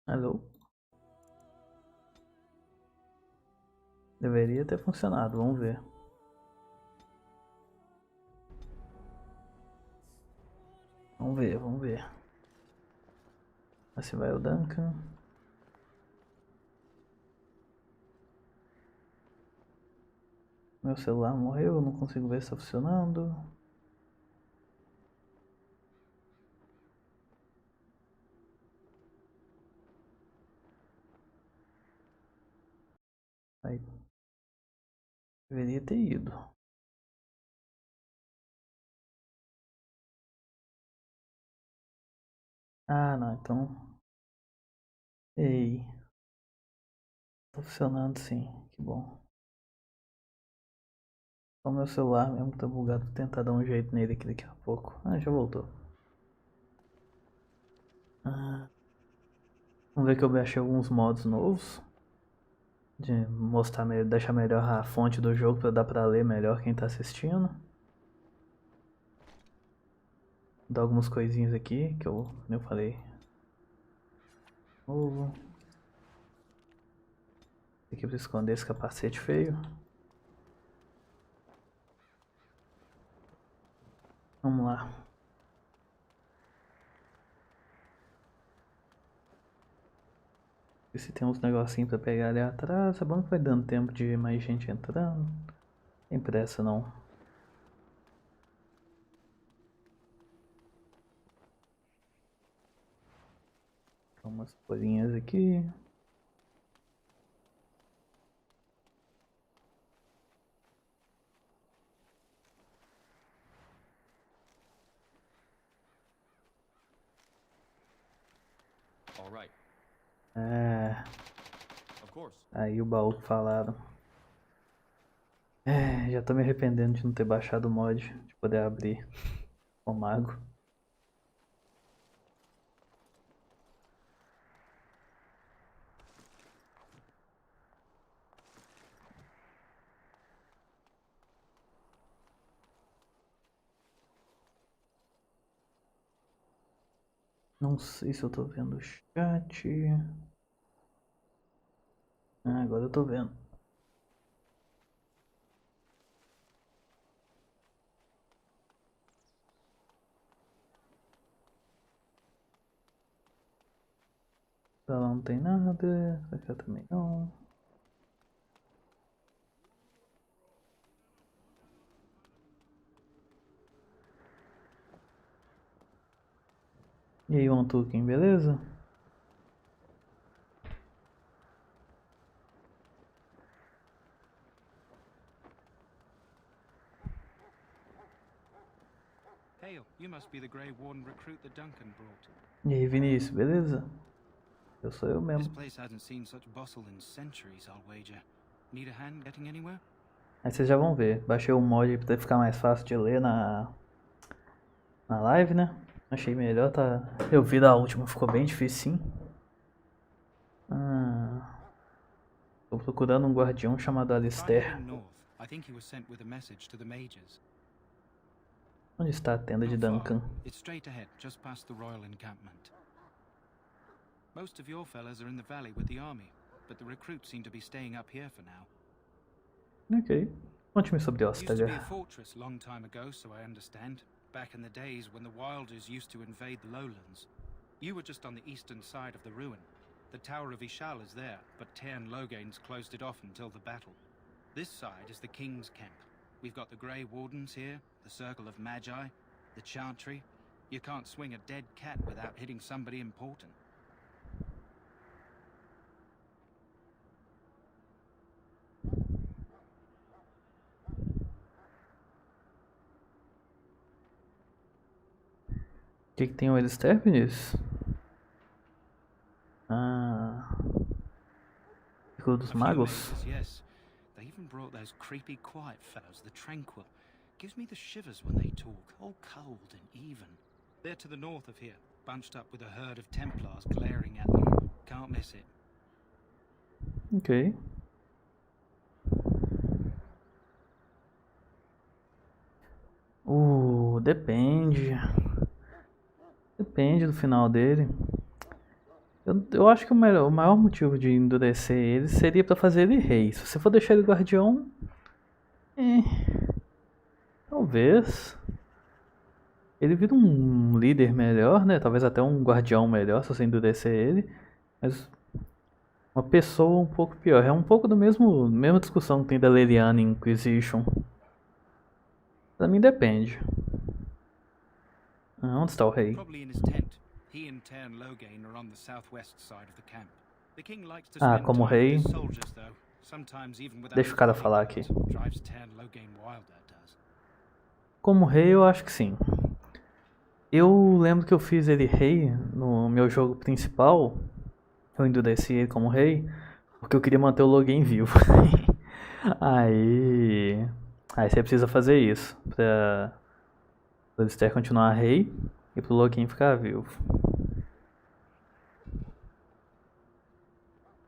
Alô? Deveria ter funcionado, vamos ver. Vamos ver, vamos ver. Assim vai o Duncan. Meu celular morreu, eu não consigo ver se está funcionando. Aí. Deveria ter ido. Ah, não, então. Ei. Tá funcionando sim, que bom. Só o meu celular mesmo tá bugado, vou tentar dar um jeito nele aqui daqui a pouco. Ah, já voltou. Ah, vamos ver que eu baixei alguns mods novos. De mostrar, deixar melhor a fonte do jogo pra dar pra ler melhor quem tá assistindo. Dar algumas coisinhas aqui que eu falei. Novo. Aqui pra esconder esse capacete feio. Vamos lá. Ver se tem uns negocinhos pra pegar ali atrás. É bom que vai dando tempo de mais gente entrando. Não tem pressa não. Umas folhinhas aqui. É. Aí o baú que falaram. É, já tô me arrependendo de não ter baixado o mod. De poder abrir o mago. Não sei se eu tô vendo o chat. Ah, agora eu tô vendo. Pra lá não tem nada. Pra cá também não. E aí, Ontuken, beleza? Hail, you must be the Grey Warden recruit that Duncan brought. E aí, Vinícius, beleza? Eu sou eu This mesmo. place hasn't seen such bustle in centuries, I'll wager. Need a hand getting anywhere? Aí vocês já vão ver. Baixei o mod pra ficar mais fácil de ler na live, né? Achei melhor, tá? Eu vi da última, ficou bem difícil, sim. Tô procurando um guardião chamado Try Alistair. heading north. I think he was sent with a message to the mages. Onde está a tenda de Not far. Duncan? It's straight ahead, just past the royal encampment. Most of your fellas are in the valley with the army, but the recruits seem to be staying up here for now. Ok. Conte-me sobre Used to be a Ostagar. fortress long time ago, so I understand. Back in the days when the Wilders used to invade the lowlands. You were just on the eastern side of the ruin. The Tower of Ishal is there, but Tairn Logains closed it off until the battle. This side is the King's camp. We've got the Grey Wardens here, the Circle of Magi, the Chantry. You can't swing a dead cat without hitting somebody important. O que tem o Alistair, Vinícius? Círculo dos A few Magos? mages, yes. They even brought those creepy quiet fellows, the Tranquil. Gives me the shivers when they talk, all cold and even. They're to the north of here, bunched up with a herd of Templars glaring at them. Can't miss it. Ok. Depende. Depende do final dele. Eu acho que o maior motivo de endurecer ele seria pra fazer ele rei. Se você for deixar ele guardião, é, talvez ele vira um líder melhor, né? Talvez até um guardião melhor se você endurecer ele. Mas uma pessoa um pouco pior. É um pouco do mesma discussão que tem da Leliana em Inquisition. Pra mim depende. Onde está o rei? Probably in his tent. He and Tern Loghain are on the southwest side of the camp. The king likes to spend Como time with rei. his soldiers, though. Sometimes even without Deixa o cara his falar aqui. bodyguard. Drives Tern Loghain wild, that does. Como rei, eu acho que sim. Eu lembro que eu fiz ele rei no meu jogo principal. Eu endureci ele como rei porque eu queria manter o Loghain vivo. Aí você precisa fazer isso pra o Lister continuar rei e pro Loghain ficar vivo.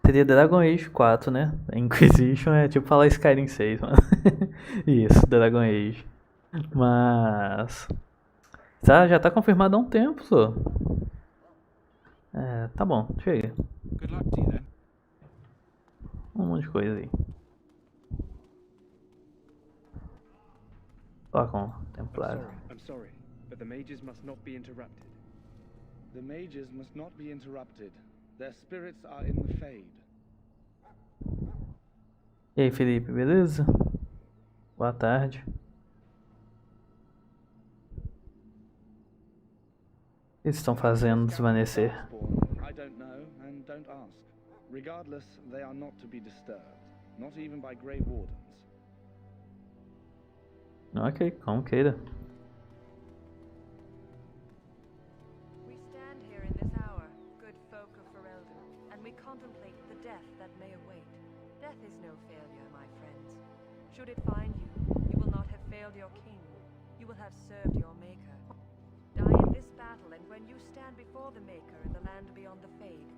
Seria Dragon Age 4, né? Inquisition é tipo falar Skyrim 6, mano. Isso, Dragon Age. Mas já tá confirmado há um tempo, só. Tá bom, chega. Good luck to you then. Um monte de coisa aí. Só com Templário. I'm sorry, but the mages must not be interrupted. The mages must not be interrupted. Their spirits are in the Fade. E aí, Felipe, beleza? Boa tarde. O que eles estão fazendo desvanecer? I don't know and don't ask. Regardless, they are not to be disturbed, not even by Grey Wardens. Ok, como queira. We stand here in this hour, good folk of Ferelden, and we contemplate the death that may await. Death is no failure, my friends. Should it find you, you will not have failed your king. You will have served your maker. Die in this battle, and when you stand before the maker in the land beyond the Fade,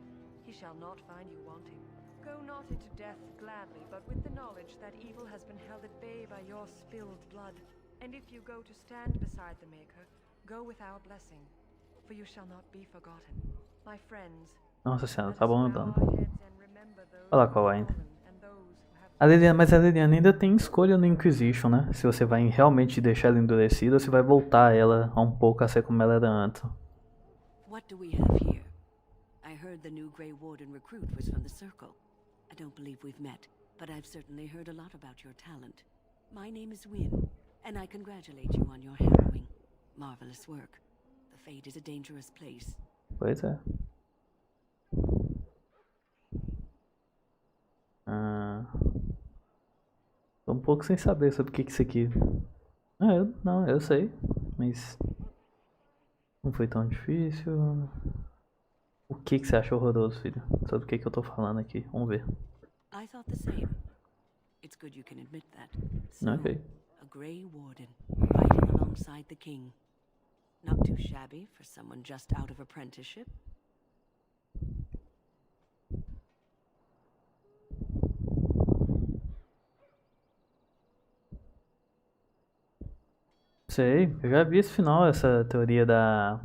he shall not find you wanting. Go not into death gladly, but with the knowledge that evil has been held at bay by your spilled blood. And if you go to stand beside the maker, go with our blessing, for you shall not be forgotten. My friends, Nossa senhora, tá bom andando. Olha olha lá qual ainda. Mas a Liliana ainda tem escolha no Inquisition, né? Se você vai realmente deixar ela endurecida ou se vai voltar ela a um pouco a ser como ela era antes. What do we have here? I heard the new Grey Warden recruit was from the Circle. I don't believe we've met, but I've certainly heard a lot about your talent. My name is Wynne, and I congratulate you on your harrowing, marvelous work. The Fade is a dangerous place. Pois é. Tô um pouco sem saber sobre o que isso aqui. Eu sei, mas não foi tão difícil. O que você acha horroroso, filho? Sobre o que eu tô falando aqui? Vamos ver. I thought the same. It's good you can admit that. So, Ok. a Grey Warden, fighting alongside the King. Not too shabby for someone just out of apprenticeship. Sei, eu já vi esse final, essa teoria da...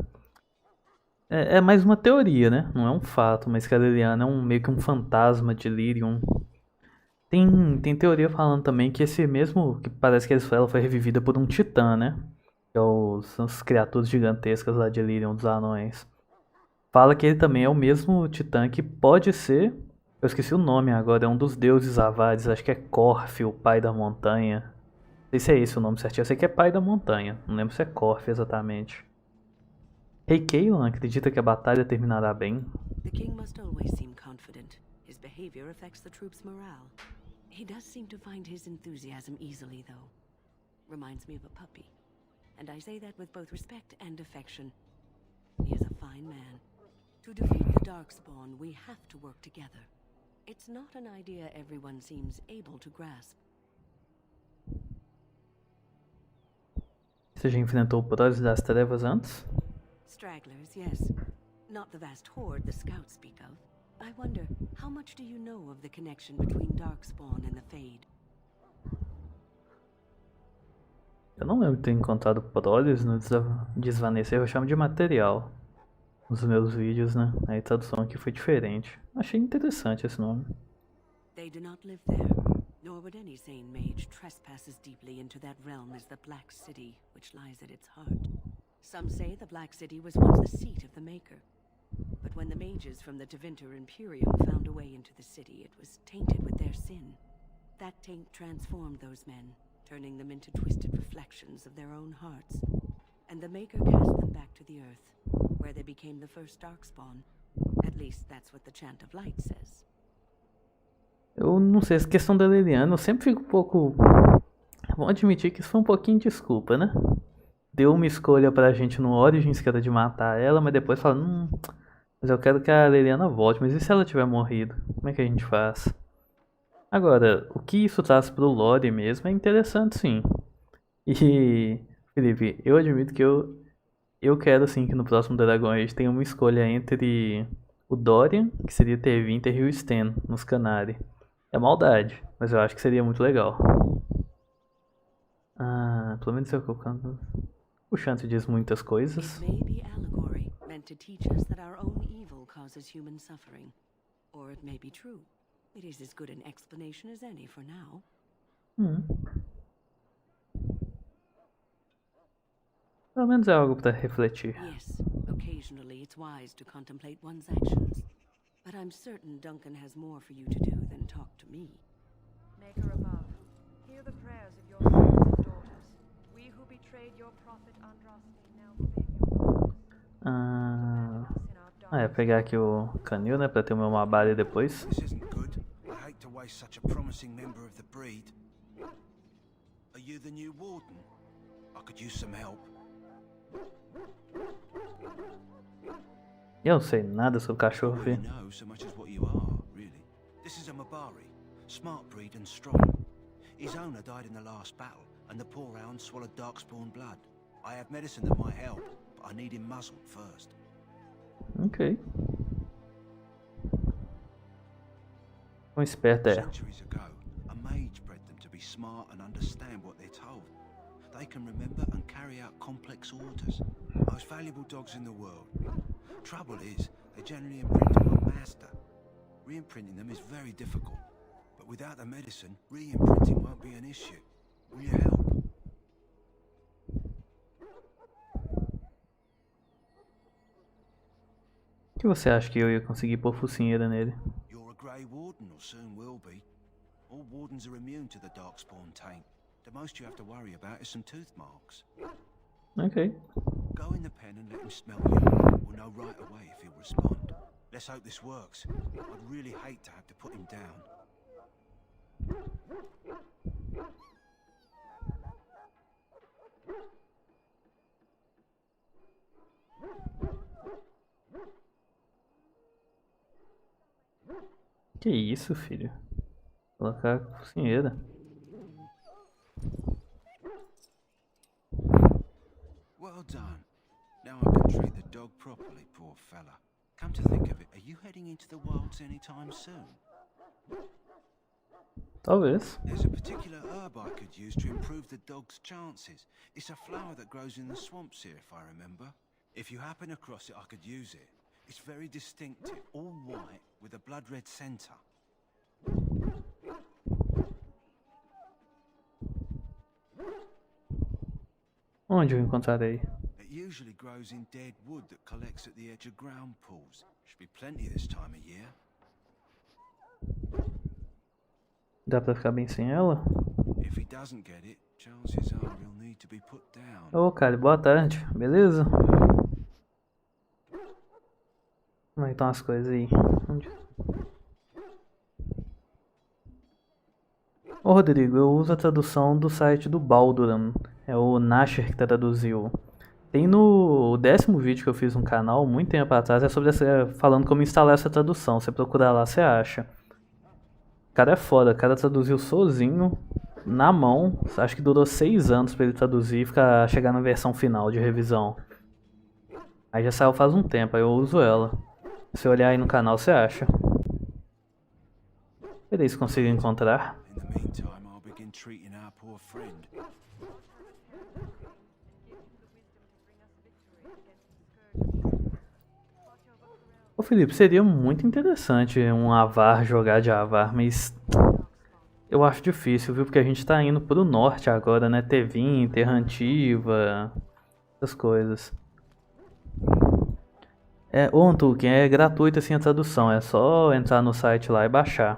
É mais uma teoria, né? Não é um fato, mas que a Liliana é meio que um fantasma de Lyrium. Tem teoria falando também que esse mesmo... Que parece que ela foi revivida por um titã, né? Que são as criaturas gigantescas lá de Lyrium, dos anões. Fala que ele também é o mesmo titã que pode ser... Eu esqueci o nome agora, é um dos deuses avares, acho que é Corf, o pai da montanha. Não sei se é esse o nome certinho, eu sei que é pai da montanha. Não lembro se é Corf exatamente. Rei Cailan acredita que a batalha terminará bem. The King must always seem confident. His behavior affects the troops' morale. He does seem to find his enthusiasm easily, though. Reminds me of a puppy. And I say that with both respect and affection. He is a fine man. To defeat the Darkspawn, we have to work together. It's not an idea everyone seems able to grasp. Você já enfrentou Prós das Trevas antes? Stragglers, yes. Not the vast horde the scouts speak of. I wonder, how much do you know of the connection between Darkspawn and the Fade? Eu não lembro de ter encontrado Prolls no Desvanecer, eu chamo de material. os meus vídeos, né? Aí a tradução aqui foi diferente. Achei interessante esse nome. They do not live there, nor would any sane mage trespass as deeply into that realm as the Black City, which lies at its heart. Some say the Black City was once the seat of the Maker. But when the mages from the Tevinter Imperium found a way into the city, it was tainted with their sin. That taint transformed those men, turning them into twisted reflections of their own hearts. And the Maker cast them back to the earth, where they became the first Darkspawn. At least that's what the Chant of Light says. Eu não sei, essa questão da Liliana, eu sempre fico um pouco... Vamos admitir que isso foi um pouquinho de desculpa, né? Deu uma escolha pra gente no Origins, que era de matar ela, mas depois fala, mas eu quero que a Liliana volte, mas e se ela tiver morrido? Como é que a gente faz? Agora, o que isso traz pro lore mesmo é interessante, sim. E, Felipe, eu admito que eu quero sim que no próximo Dragon Age tenha uma escolha entre o Dorian, que seria Tevinter, e o Sten, nos Canari. É maldade, mas eu acho que seria muito legal. Pelo menos eu colocando. O Chante diz muitas coisas. It may be allegory, meant to teach us that our own evil causes human suffering. Or it may be true. It is as good an explanation as any for now. Pelo menos é algo para refletir. Yes, occasionally it's wise to contemplate one's actions. But I'm certain Duncan has more for you to do than talk to me. Maker above, hear the prayers of your sons and daughters. We who betrayed your prophet Andraste now claim your pegar aqui o canil, né, pra ter o meu mabalha depois. This isn't good. I hate to waste such a promising member of the breed. Are you the new warden? I could use some help. Eu não sei nada sobre cachorro, You filho. know so much as what you are, really. This is a Mabari, smart breed and strong. His owner died in the last battle, and the poor hound swallowed darkspawn blood. I have medicine that might help, but I need him muzzled first. Ok. Quão esperto é. Centuries ago, a mage bred them to be smart and understand what they're told. They can remember and carry out complex orders. Most valuable dogs in the world. Trouble is, they generally imprint on a master. Re-imprinting them is very difficult. But without the medicine, re-imprinting won't be an issue. Will you help? O que você acha que eu ia conseguir pôr focinheira nele? You're a Grey Warden, or soon will be. All wardens are immune to the Darkspawn taint. The most you have to worry about is some tooth marks. Ok. Go in the pen and let him smell you. We'll know right away if he'll respond. Let's hope this works. I'd really hate to have to put him down. Que isso, filho? Colocar a focinheira. Well done. Now I can treat the dog properly, poor fella. Come to think of it, are you heading into the wilds anytime soon? Talvez. There's a particular herb I could use to improve the dog's chances. It's a flower that grows in the swamps here, if I remember. If you happen across it, I could use it. It's very distinctive, all white, with a blood red centre. Onde eu encontrarei? It usually grows in dead wood that collects at the edge of ground pools. Should be plenty this time of year. Dá pra ficar bem sem ela? If he doesn't get it, chances are he'll need to be put down. Ô, cara, boa tarde. Beleza? Como é que estão as coisas aí? Ô, Rodrigo, eu uso a tradução do site do Balduran. É o Nasher que traduziu. Tem no 10º vídeo que eu fiz no canal, muito tempo atrás, é sobre falando como instalar essa tradução. Você procurar lá, você acha. O cara é foda, o cara traduziu sozinho, na mão. Acho que durou 6 anos pra ele traduzir e chegar na versão final de revisão. Aí já saiu faz um tempo, aí eu uso ela. Se olhar aí no canal, você acha. Verei se consigo encontrar. In the meantime, I'll begin treating our poor friend. Ô Felipe, seria muito interessante um Avar jogar de Avar, mas eu acho difícil, viu? Porque a gente tá indo pro norte agora, né? Tevin, Terra Antiva, essas coisas. Ô Antuken, é gratuito assim a tradução, é só entrar no site lá e baixar.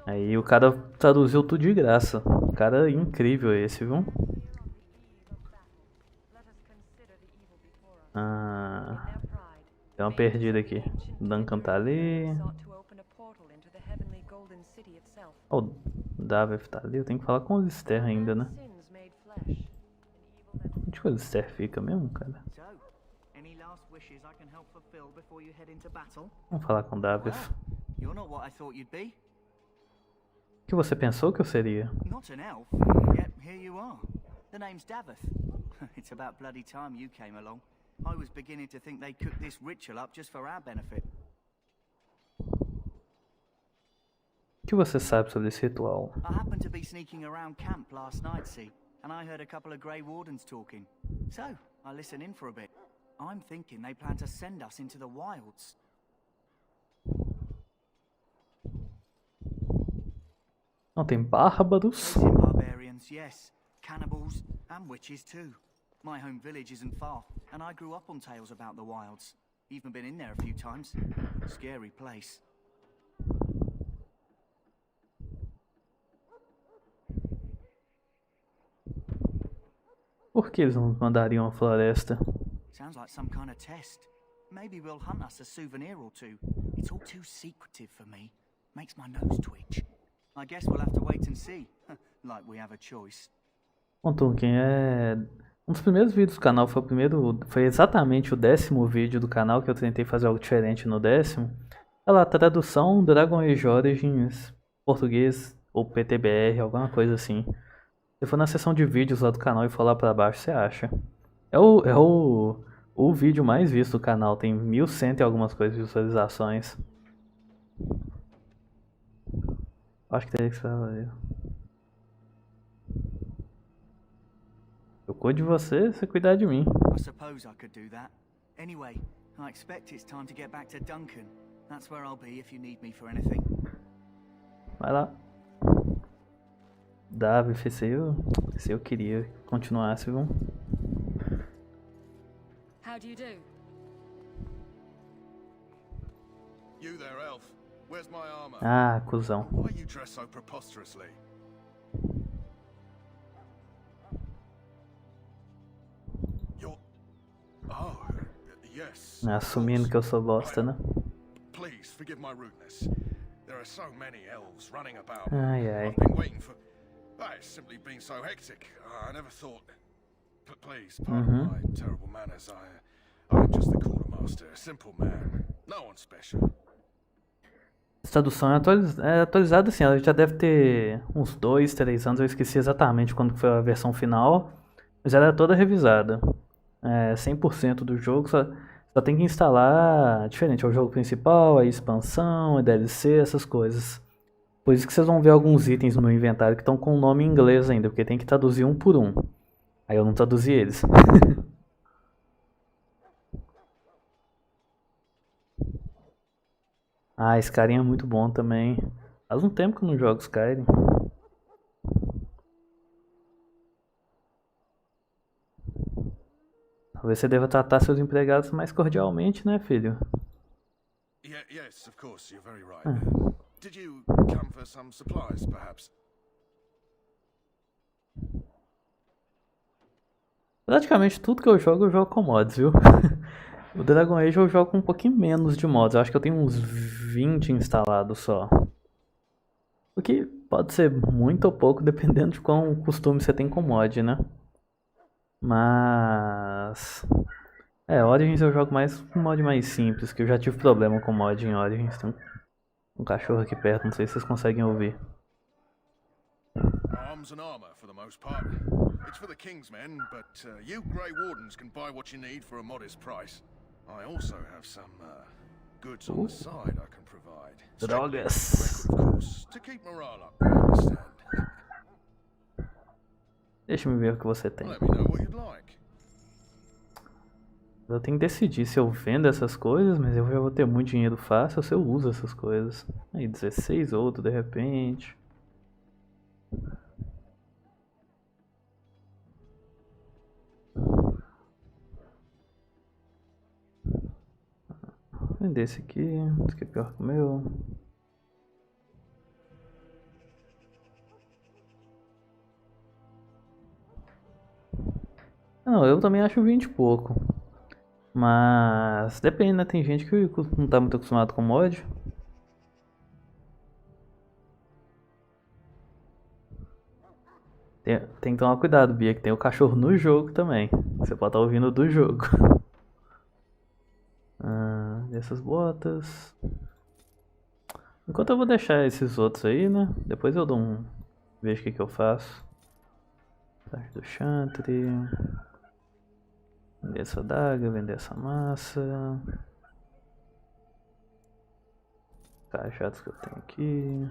Aí o cara traduziu tudo de graça. O cara é incrível esse, viu? Ah, deu uma perdida aqui. Duncan tá ali. Oh, o David tá ali. Eu tenho que falar com o Lister ainda, né? Onde que o Lister fica mesmo, cara? Vamos falar com o David. O que você pensou que eu seria? Not an elf, yet here you are. The name's Davith. It's about bloody time you came along. I was beginning to think they cooked this ritual up just for our benefit. O que você sabe sobre esse ritual? I happened to be sneaking around camp last night, see, and I heard a couple of Grey Wardens talking. So, I listened in for a bit. I'm thinking they plan to send us into the wilds. Não, tem bárbaros. Chasing barbarians, yes. Cannibals and witches too. My home village isn't far, and I grew up on tales about the wilds. Even been in there a few times. Scary place. Por que eles não mandariam a floresta? Sounds like some kind of test. Maybe we'll hunt us a souvenir or two. It's all too secretive for me. Makes my nose twitch. I guess we'll have to wait and see. Like we have a choice. Bom, Tolkien, um dos primeiros vídeos do canal foi exatamente o 10º vídeo do canal, que eu tentei fazer algo diferente no 10º. Olha lá, tradução Dragon Age Origins, português ou PTBR, alguma coisa assim. Se for na seção de vídeos lá do canal e for lá pra baixo, você acha. É o vídeo mais visto do canal, tem 1100 e algumas coisas de visualizações. Acho que teria que fazer. Eu cuido de você, você cuidar de mim. I suppose I could do that. Anyway, I expect it's time to get back to Duncan. That's where I'll be if you need me for anything. Vai lá. Davi, se eu queria que continuasse, viu? How do you do? You there, elf. Where's my armor? Ah, cuzão. Why you dress so preposterously? You're... Oh, yes. Assumindo que eu sou bosta, né? Please forgive my rudeness. There are so many elves running about. Ai, ai. I've been waiting for... It's simply been so hectic. I never thought... Please, pardon my terrible manners. I'm just the quartermaster, a simple man. No one special. Essa tradução é atualizada assim, ela já deve ter uns 2, 3 anos, eu esqueci exatamente quando foi a versão final, mas ela é toda revisada. 100% do jogo, só tem que instalar diferente, é o jogo principal, a expansão, a DLC, essas coisas. Por isso que vocês vão ver alguns itens no meu inventário que estão com o nome em inglês ainda, porque tem que traduzir um por um. Aí eu não traduzi eles. Ah, Skyrim é muito bom também. Faz um tempo que eu não jogo Skyrim. Talvez você deva tratar seus empregados mais cordialmente, né, filho? Yes, of course, you're very right. Did you come for some supplies, perhaps? Praticamente tudo que eu jogo com mods, viu? O Dragon Age eu jogo com um pouquinho menos de mods. Eu acho que eu tenho uns 20 instalados só. O que pode ser muito ou pouco, dependendo de qual costume você tem com mod, né? Mas... Origins eu jogo mais com mod mais simples, que eu já tive problema com mod em Origins. Tem um cachorro aqui perto, não sei se vocês conseguem ouvir. Arms and armor for the most part. It's for the king's men, but you Grey Wardens can buy what you need for a modest price. I also have some goods on the side I can provide. Drogas. Of course, to keep morale up, I understand. Deixa eu ver o que você tem. Let me know what you'd like. Eu tenho que decidir se eu vendo essas coisas, mas eu já vou ter muito dinheiro fácil ou se eu uso essas coisas. Aí 16 outro de repente. Vou vender esse aqui é pior que o meu. Não, eu também acho 20 pouco. Mas depende, né? Tem gente que não tá muito acostumado com mod. Tem que tomar cuidado, Bia, que tem o cachorro no jogo também. Você pode estar ouvindo do jogo. Essas botas. Enquanto eu vou deixar esses outros aí, né? Depois eu dou um. Vejo o que eu faço. Traje do chantre. Vender essa adaga, vender essa massa. Cajados que eu tenho aqui.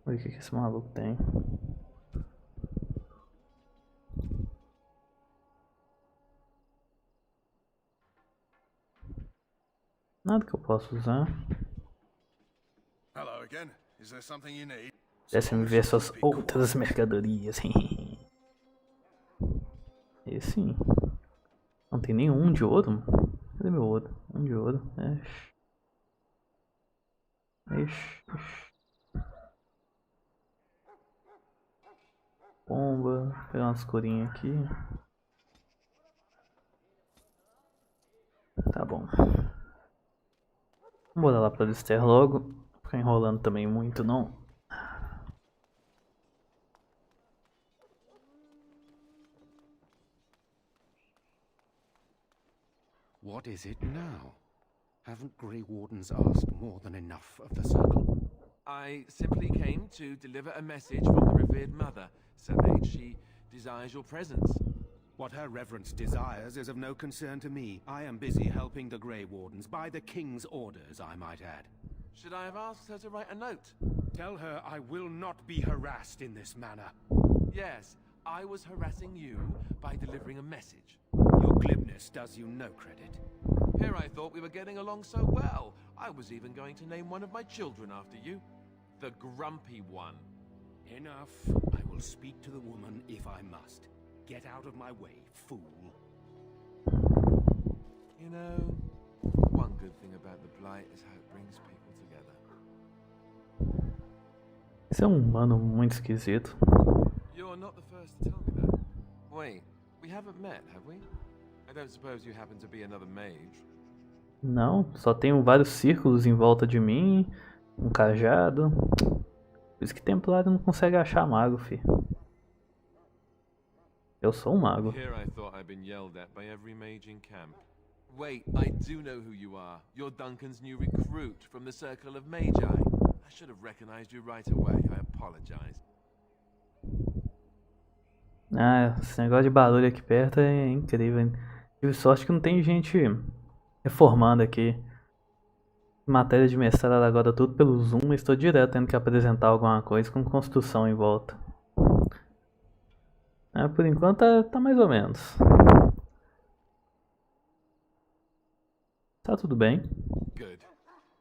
Olha o que esse maluco tem. Nada que eu possa usar. Hello again. Is there something you need? Deixa-me ver suas outras mercadorias. E sim. Não tem nenhum de ouro? Cadê meu ouro? Um de ouro. Ixi. Bomba. Vou pegar umas corinhas aqui. Tá bom. Vamos lá pra Lister logo. Não ficar enrolando também muito não. What is it now? Haven't Grey Wardens asked more than enough of the circle? I simply came to deliver a message from the revered mother. Sir Mage, she desires your presence. What her reverence desires is of no concern to me. I am busy helping the Grey Wardens, by the King's orders, I might add. Should I have asked her to write a note? Tell her I will not be harassed in this manner. Yes, I was harassing you by delivering a message. Your glibness does you no credit. Here I thought we were getting along so well. I was even going to name one of my children after you. The Grumpy One. Enough. I will speak to the woman if I must. Get out of my way, fool. You know, one good thing about the Blight is how it brings people together. Esse é um humano muito esquisito. You're not the first to tell me that. Wait, we haven't met, have we? I don't suppose you happen to be another mage? Não, só tenho vários círculos em volta de mim. Um cajado. Por isso que Templário não consegue achar mago, fi. Eu sou um mago. Here I thought I'd been yelled at by every mage in camp. Wait, I do know who you are. You're Duncan's new recruit from the Circle of Magi. I should have recognized you right away. I apologize. Esse negócio de barulho aqui perto é incrível. Tive sorte que não tem gente reformando aqui. Matéria de mestrado agora tudo pelo Zoom. Estou direto tendo que apresentar alguma coisa com construção em volta. Por enquanto tá mais ou menos. Tá tudo bem. Good.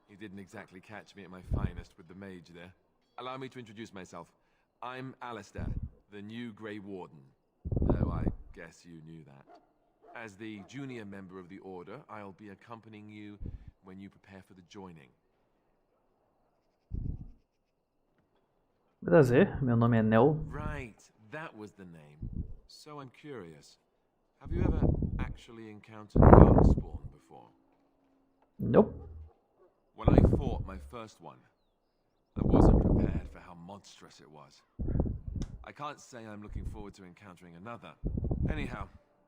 You didn't exactly catch me at my finest with the mage there. Allow me to introduce myself. I'm Alistair, the new Grey Warden. Though I guess you knew that. As the junior member of the Order, I'll be accompanying you when you prepare for the joining. Prazer, meu nome é Nell. Right, that was the name. So I'm curious. Have you ever actually encountered Darkspawn before? Nope. When I fought my first one, I wasn't prepared for how monstrous it was. I can't say I'm looking forward to encountering another. Anyhow,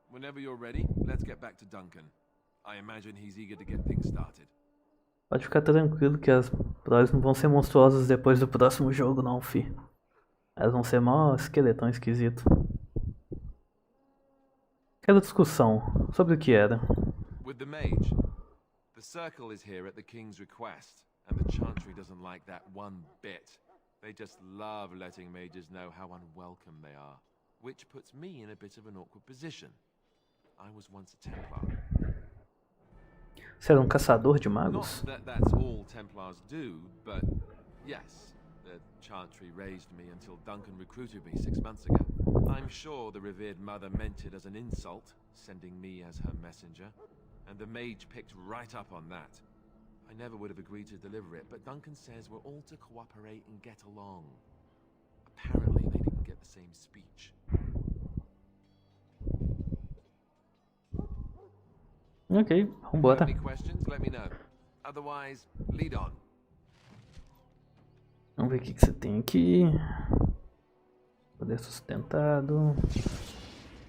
whenever you're ready, let's get back to Duncan. I imagine he's eager to get things started. Pode ficar tranquilo que as provas não vão ser monstruosas depois do próximo jogo não, fi. Elas vão ser mó esqueletão esquisito. Aquela discussão sobre o que era. With the mage, the circle is here at the king's request, and the chantry doesn't like that one bit. They just love letting mages know how unwelcome they are, which puts me in a bit of an awkward position. I was once a Templar. Você era um caçador de magos? Not that that's all Templars do, but yes, the Chantry raised me until Duncan recruited me 6 months ago. I'm sure the revered mother meant it as an insult, sending me as her messenger, and the mage picked right up on that. I never would have agreed to deliver it, but Duncan says we're all to cooperate and get along. Apparently they didn't get the same speech. Ok, vambora. Any questions? Let me know. Otherwise, lead on. Vamos ver o que você tem aqui. Poder sustentado.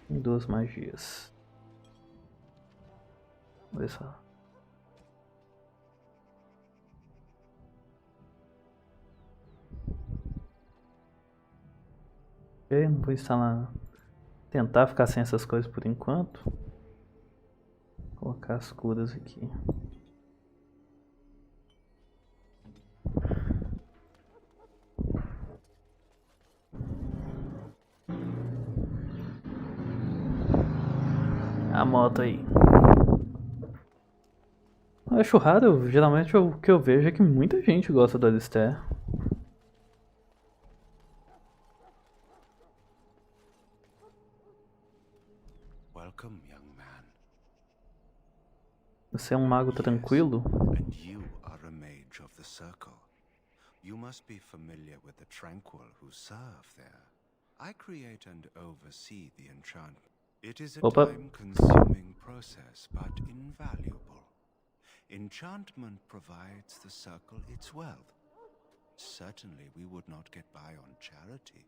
E 2 magias. Olha só. Ok, não vou instalar. Tentar ficar sem essas coisas por enquanto. Vou colocar as curas aqui. A moto aí. Eu acho raro, geralmente o que eu vejo é que muita gente gosta do Alistair. Welcome, young man. Você é um mago tranquilo? And you are a mage of the circle. You must be familiar with the tranquil who serve there. I create and oversee the enchantment. It is a time-consuming process, but invaluable. Enchantment provides the circle its wealth. Certainly we would not get by on charity.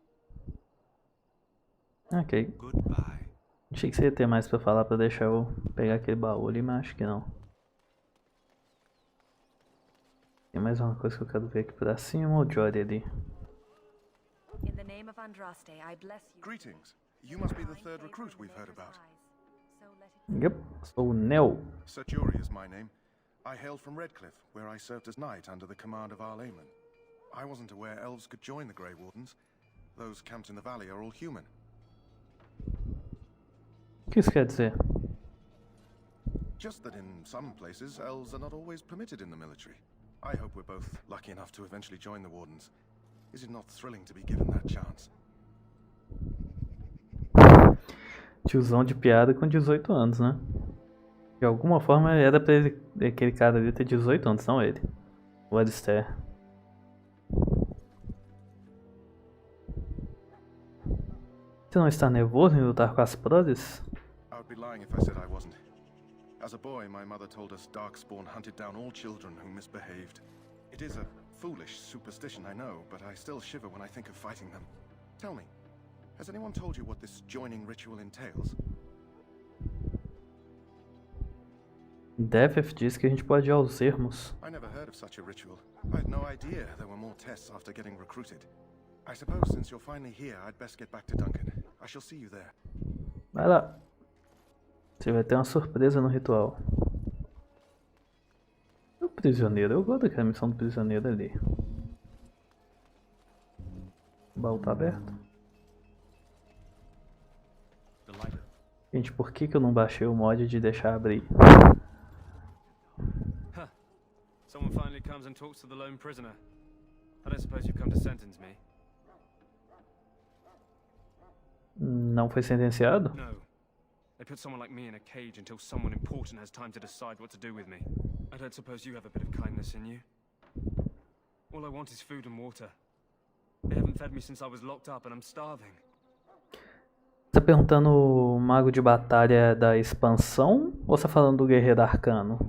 Ok. Goodbye. Achei que você ia ter mais pra falar pra deixar eu pegar aquele baú ali, mas acho que não. Tem mais uma coisa que eu quero ver aqui pra cima, o Jory ali. In the name of Andraste, I bless you. Greetings. You must be the third recruit we've heard about. Yep, sou o Nell. Sir Jory is my name. I hail from Redcliffe, where I served as knight under the command of our layman. I wasn't aware elves could join the Grey Wardens. Those camped in the valley are all human. O que isso quer dizer? Just that in some places, elves are not always permitted in the military. I hope we're both lucky enough to eventually join the Wardens. Is it not thrilling to be given that chance? Tiozão de piada com 18 anos, né? De alguma forma era pra ele, aquele cara ali ter 18 anos, não ele. O Alistair. Você não está nervoso em lutar com as proles? I would be lying if I said I wasn't. As a boy, my mother told us Darkspawn hunted down all children who misbehaved. It is a foolish superstition, I know, but I still shiver when I think of fighting them. Tell me, has anyone told you what this joining ritual entails? Deveth diz que a gente pode ir aos ermos. I never heard of such a ritual. I had no idea there were more tests after getting recruited. I suppose since you're finally here, I'd best get back to Duncan. I shall see you there. Vai lá. Você vai ter uma surpresa no ritual. O prisioneiro, eu gosto daquela missão do prisioneiro ali. O baú tá aberto. Gente, por que eu não baixei o mod de deixar abrir? Someone finally comes and talks to the lone prisoner. I don't suppose you've come to sentence me. Não foi sentenciado? No. They put someone like me in a cage until someone important has time to decide what to do with me. I don't suppose you have a bit of kindness in you. All I want is food and water. They haven't fed me since I was locked up and I'm starving. Você tá perguntando o mago de batalha da expansão ou você tá falando do guerreiro arcano?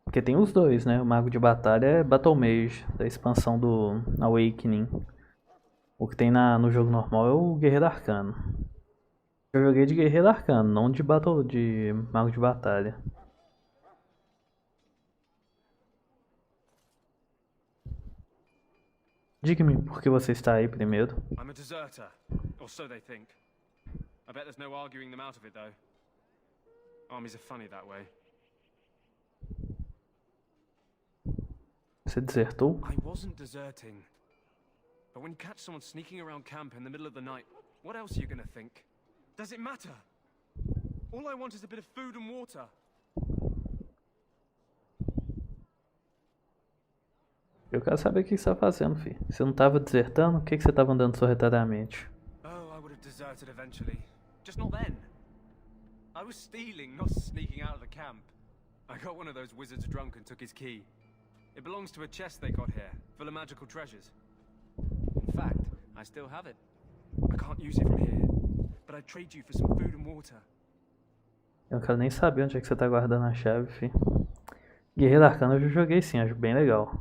Porque tem os dois, né? O mago de batalha é Battle Mage, da expansão do Awakening. O que tem no jogo normal é o guerreiro arcano. Eu joguei de guerreiro arcano, não de mago de batalha. Diga-me por que você está aí primeiro. I'm a deserter, or so they think. I bet there's no arguing them out of it though. Armies are funny that way. Você desertou? I wasn't deserting. But when you catch someone sneaking around camp in the middle of the night, what else are you gonna think? Does it matter? All I want is a bit of food and water. Eu quero saber o que você tá fazendo, filho. Você não tava desertando? O que você tava andando sorrateiramente? Oh, I would have deserted eventually. Just not then. I was stealing, not sneaking out of the camp. I got one of those wizards drunk and took his key. It belongs to a chest they got here, full of magical treasures. In fact, I still have it. I can't use it from here, but I'd trade you for some food and water. Eu não quero nem saber onde é que você tá guardando a chave, filho. Guerreiro Arcano eu já joguei sim, acho bem legal.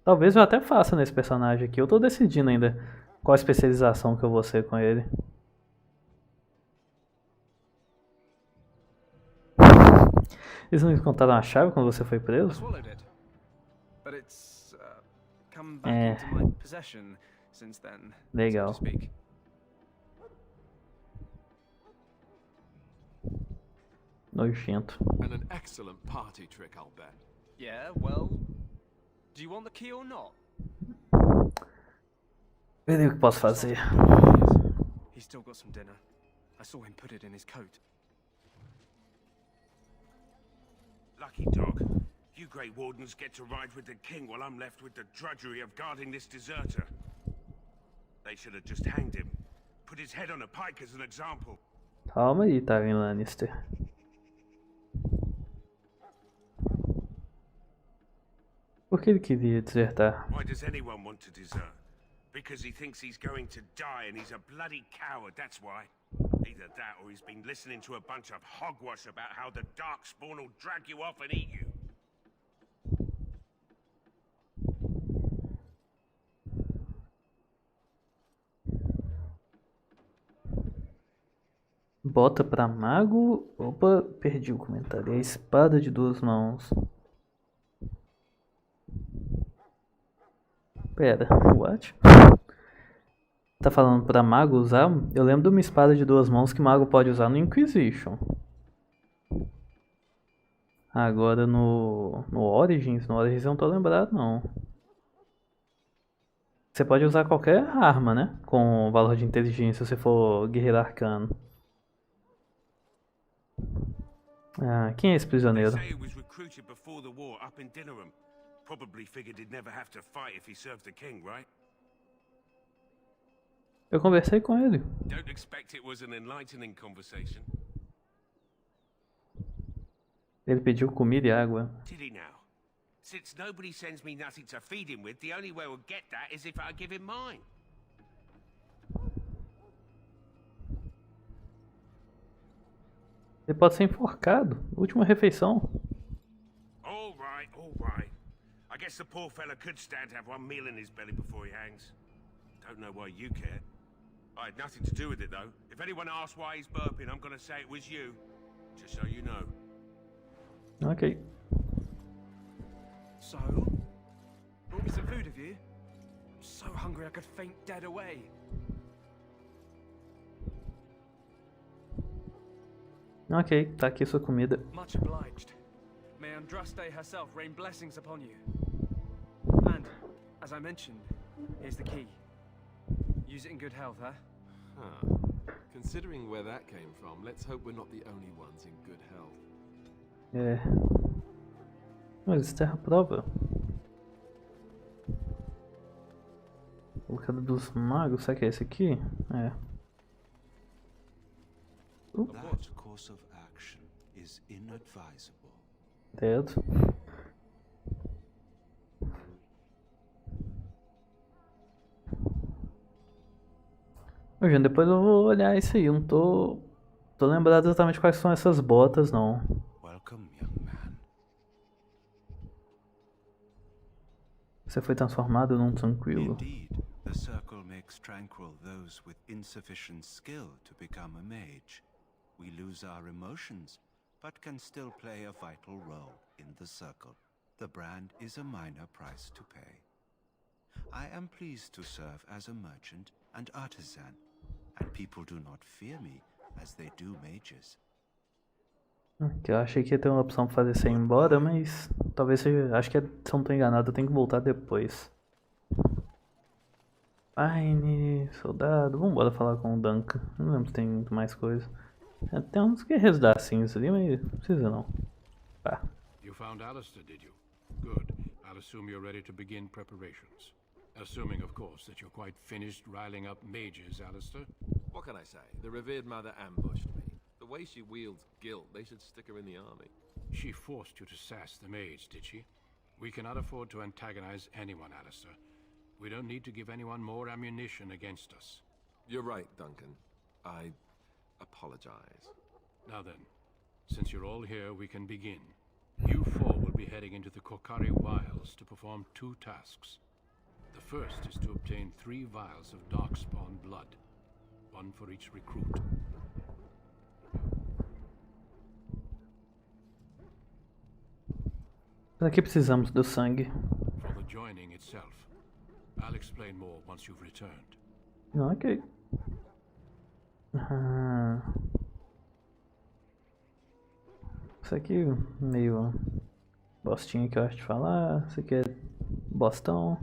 Talvez eu até faça nesse personagem aqui. Eu tô decidindo ainda qual a especialização que eu vou ser com ele. Eles não encontraram a chave quando você foi preso? É. Legal. Nojento. And an excellent party trick, I'll bet. Yeah, well, do you want the key or not? Verei o que posso fazer. He's still got some dinner. I saw him put it in his coat. Lucky dog. You Grey Wardens get to ride with the king while I'm left with the drudgery of guarding this deserter. They should have just hanged him. Put his head on a pike as an example. Calma aí, Tywin Lannister. Por que ele queria desertar? Why does anyone want to desert? Because he thinks he's going to die and he's a bloody coward, that's why. Either that or he's been listening to a bunch of hogwash about how the Darkspawn will drag you off and eat you. Bota pra mago. Opa, perdi o comentário. É a espada de duas mãos. Pera, what? Tá falando pra mago usar? Eu lembro de uma espada de duas mãos que mago pode usar no Inquisition. Agora no Origins eu não tô lembrado não. Você pode usar qualquer arma, né? Com valor de inteligência se você for guerreiro arcano. Ah, quem é esse prisioneiro? Eu conversei com ele. Don't expect it was an enlightening conversation. Ele pediu comida e água. Did he now? Since nobody sends me nothing to feed him with, the only way we'll get that is if I give him mine. Ele pode ser enforcado. Última refeição. All right, all right. I guess the poor fella could stand to have one meal in his belly before he hangs. Don't know why you care. I had nothing to do with it, though. If anyone asks why he's burping, I'm gonna say it was you. Just so you know. Ok. So? Brought me some food, have you? I'm so hungry I could faint dead away. Ok, tá aqui sua comida. Much obliged. May Andraste herself rain blessings upon you. And, as I mentioned, here's the key. Use it in good health, huh? Huh. Considering where that came from, let's hope we're not the only ones in good health. É. Mas isso é a prova. O cara dos magos, será que é esse aqui? É. That course of action is inadvisable. Dead. Gente, depois eu vou olhar isso aí. Eu não tô lembrado exatamente quais são essas botas, não. Welcome, young man. Você foi transformado num tranquilo. Indeed, the circle makes tranquil those with insufficient skill to become a mage. We lose our emotions, but can still play a vital role in the circle. The brand is a minor price to pay. I am pleased to serve as a merchant and artisan, and people do not fear me as they do mages. Eu achei que ia ter uma opção pra fazer você ir embora, mas talvez seja. Acho que se eu não tô enganado, eu tenho que voltar depois. Fine, soldado. Vambora falar com o Duncan. Não lembro se tem muito mais coisa. Tem uns guerreiros da cinza ali, mas não precisa não. Tá. You found Alistair, did you? Good. I'll assume you're ready to begin preparations. Assuming, of course, that you're quite finished riling up mages, Alistair. What can I say? The revered mother ambushed me. The way she wields guilt, they should stick her in the army. She forced you to sass the mage, did she? We cannot afford to antagonize anyone, Alistair. We don't need to give anyone more ammunition against us. You're right, Duncan. I apologize. Now then, since you're all here, we can begin. You four will be heading into the Kokari Wilds to perform 2 tasks. The first is to obtain 3 vials of darkspawn blood, 1 for each recruit. Aqui precisamos do sangue. For the joining itself, I'll explain more once you've returned. Ok. Isso aqui meio bostinha que eu acho de falar. Isso aqui é bostão.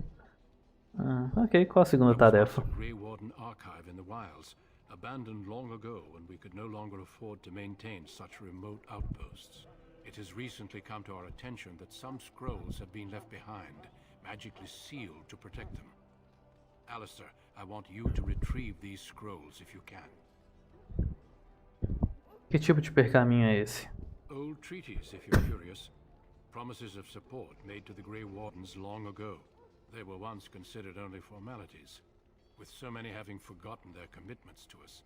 Ok, qual a segunda tarefa? Grey Warden archive in the wilds, abandoned long ago when we could no longer afford to maintain such remote outposts. It has recently come to our attention that some scrolls have been left behind, magically sealed to protect them. Alistair, I want you to retrieve these scrolls if you can. Que tipo de pergaminho é esse? Old treaties, if you're curious. Promises of support made to the Grey Wardens long ago. They were once considered only formalities. With so many having forgotten their commitments to us,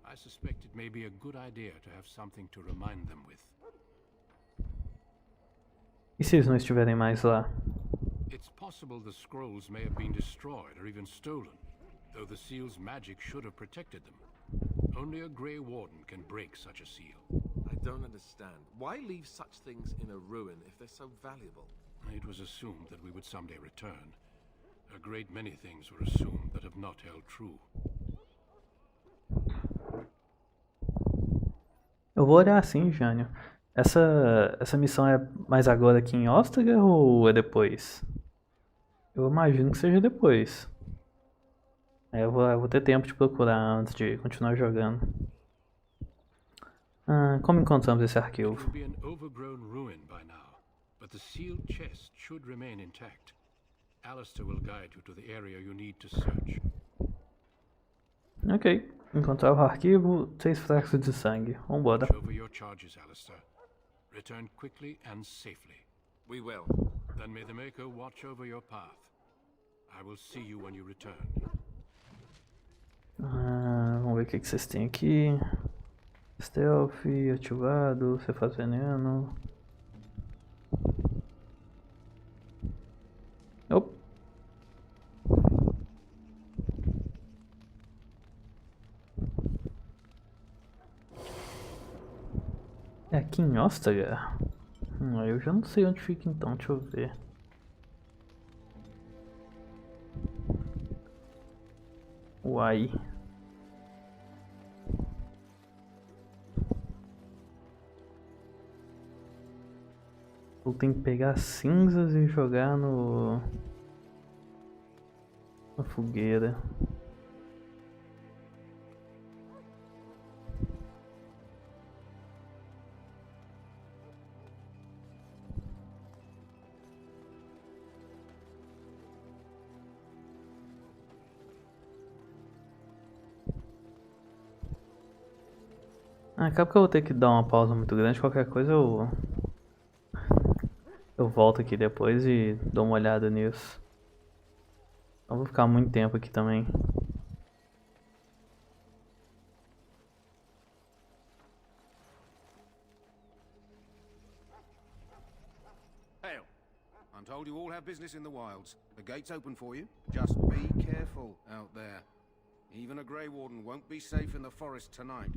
I suspect it may be a good idea to have something to remind them with. E se eles não estiverem mais lá? It's possible the scrolls may have been destroyed or even stolen, though the seal's magic should have protected them. Only a Grey Warden can break such a seal. I don't understand. Why leave such things in a ruin if they're so valuable? It was assumed that we would someday return. A great many things were assumed that have not held true. Eu vou olhar assim, Jânio. Essa missão é mais agora aqui em Ostagar ou é depois? Eu imagino que seja depois. Eu vou ter tempo de procurar antes de continuar jogando. Como encontramos esse arquivo? It will be an overgrown ruin by now, but the sealed chest should remain intact. Alistair will guide you to the area you need to search. Ok. Encontrar o arquivo, 6 frascos de sangue. Vambora. Watch over your charges, Alistair. Return quickly and safely. We will. Then may the Maker watch over your path. I will see you when you return. Vamos ver o que vocês têm aqui. Stealth, ativado, você faz veneno. Opa. É aqui em Ostagar? Eu já não sei onde fica então, deixa eu ver. Uai. Eu tenho que pegar cinzas e jogar na fogueira. Acaba que eu vou ter que dar uma pausa muito grande. Qualquer coisa eu volto aqui depois e dou uma olhada nisso. Não vou ficar muito tempo aqui também. Hell, I'm told you all have business in the wilds. The gate's open for you. Just be careful out there. Even a Grey Warden won't be safe in the forest tonight.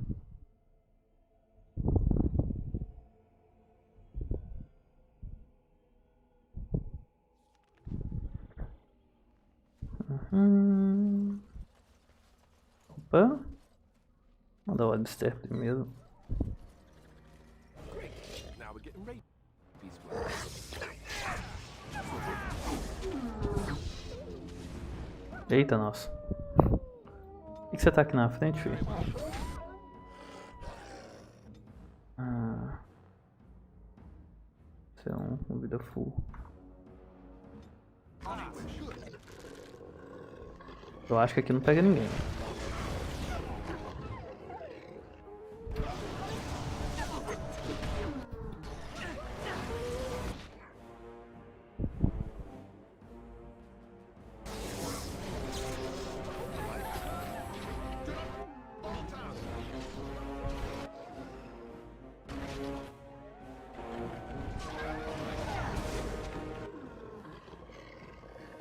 Opa. Vou dar o Alistair primeiro. Now we're getting ready. Eita, nossa. Por que você tá aqui na frente, filho? Você é um vida full. Eu acho que aqui não pega ninguém.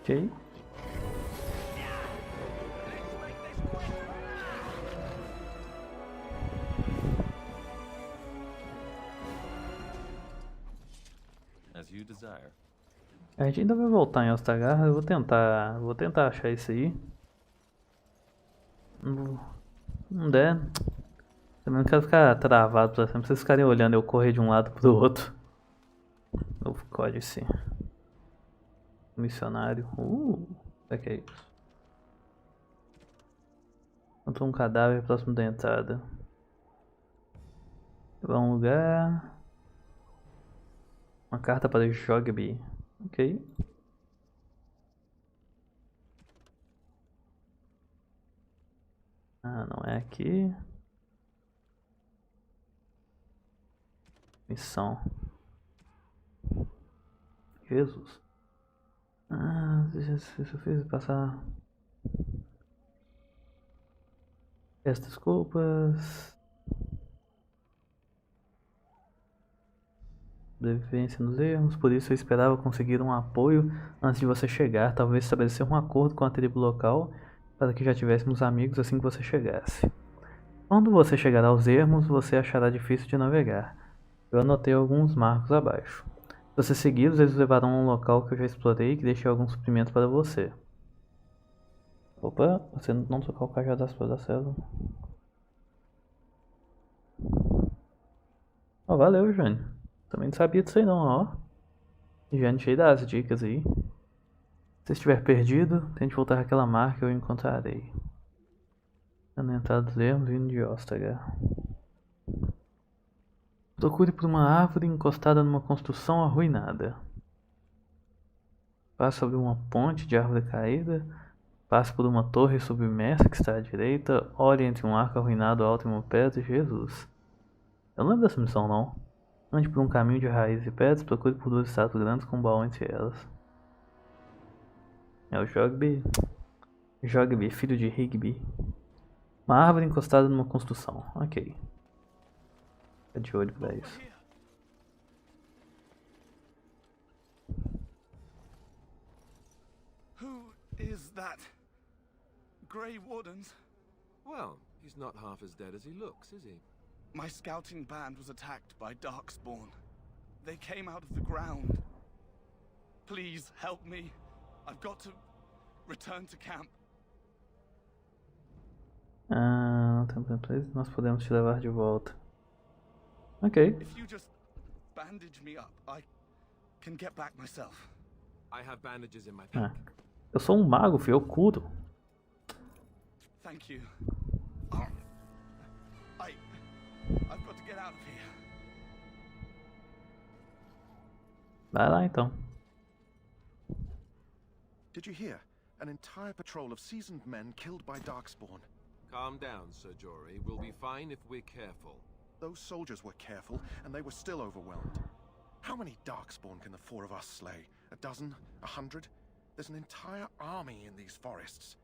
Ok. As you desire. A gente ainda vai voltar em Ostagar. Eu vou tentar achar isso aí. Não der. Também não quero ficar travado pra sempre. Vocês ficarem olhando eu correr de um lado pro outro. Novo códice. Missionário. O que é isso? Encontrou um cadáver próximo da entrada. Vai a um lugar. Uma carta para Jogby. Ok. Ah, não é aqui. Missão. Jesus. Ah, se eu fiz passar. Peço desculpas. Sobrevivência nos erros, por isso eu esperava conseguir um apoio antes de você chegar, talvez estabelecer um acordo com a tribo local para que já tivéssemos amigos assim que você chegasse. Quando você chegar aos ermos, você achará difícil de navegar. Eu anotei alguns marcos abaixo. Se você segui-los, eles levarão a um local que eu já explorei e que deixei alguns suprimentos para você. Opa, você não trocou o cajado das flores da selva. Oh, valeu, Jane. Também não sabia disso aí não, ó. Jane cheio das dicas aí. Se estiver perdido, tente voltar àquela marca e eu encontrarei. Na entrada dos ermos vindo de Ostagar. Procure por uma árvore encostada numa construção arruinada. Passe sobre uma ponte de árvore caída. Passe por uma torre submersa que está à direita. Olhe entre um arco arruinado alto e uma pedra. Jesus. Eu não lembro dessa missão não. Ande por um caminho de raízes e pedras. Procure por duas estátuas grandes com um baú entre elas. É o Jogby. Jogby, filho de Rigby. Uma árvore encostada numa construção. Ok. Fica de olho pra isso. Who is that? Grey Wardens? Well, he's not half as dead as he looks, is he? My scouting band was attacked by Darkspawn. They came out of the ground. Please help me. I've got to return to camp. Ah, nós podemos te levar de volta. Ok. If you just bandage me up, I can get back myself. I have bandages in my Ah, pack. eu sou um mago, filho. Eu curo. Thank you. I've got to get out of here. Vai lá então. Did you hear? An entire patrol of seasoned men killed by Darkspawn. Calm down, Sir Jory. We'll be fine if we're careful. Those soldiers were careful, and they were still overwhelmed. How many Darkspawn can the four of us slay? A dozen? 100? There's an entire army in these forests.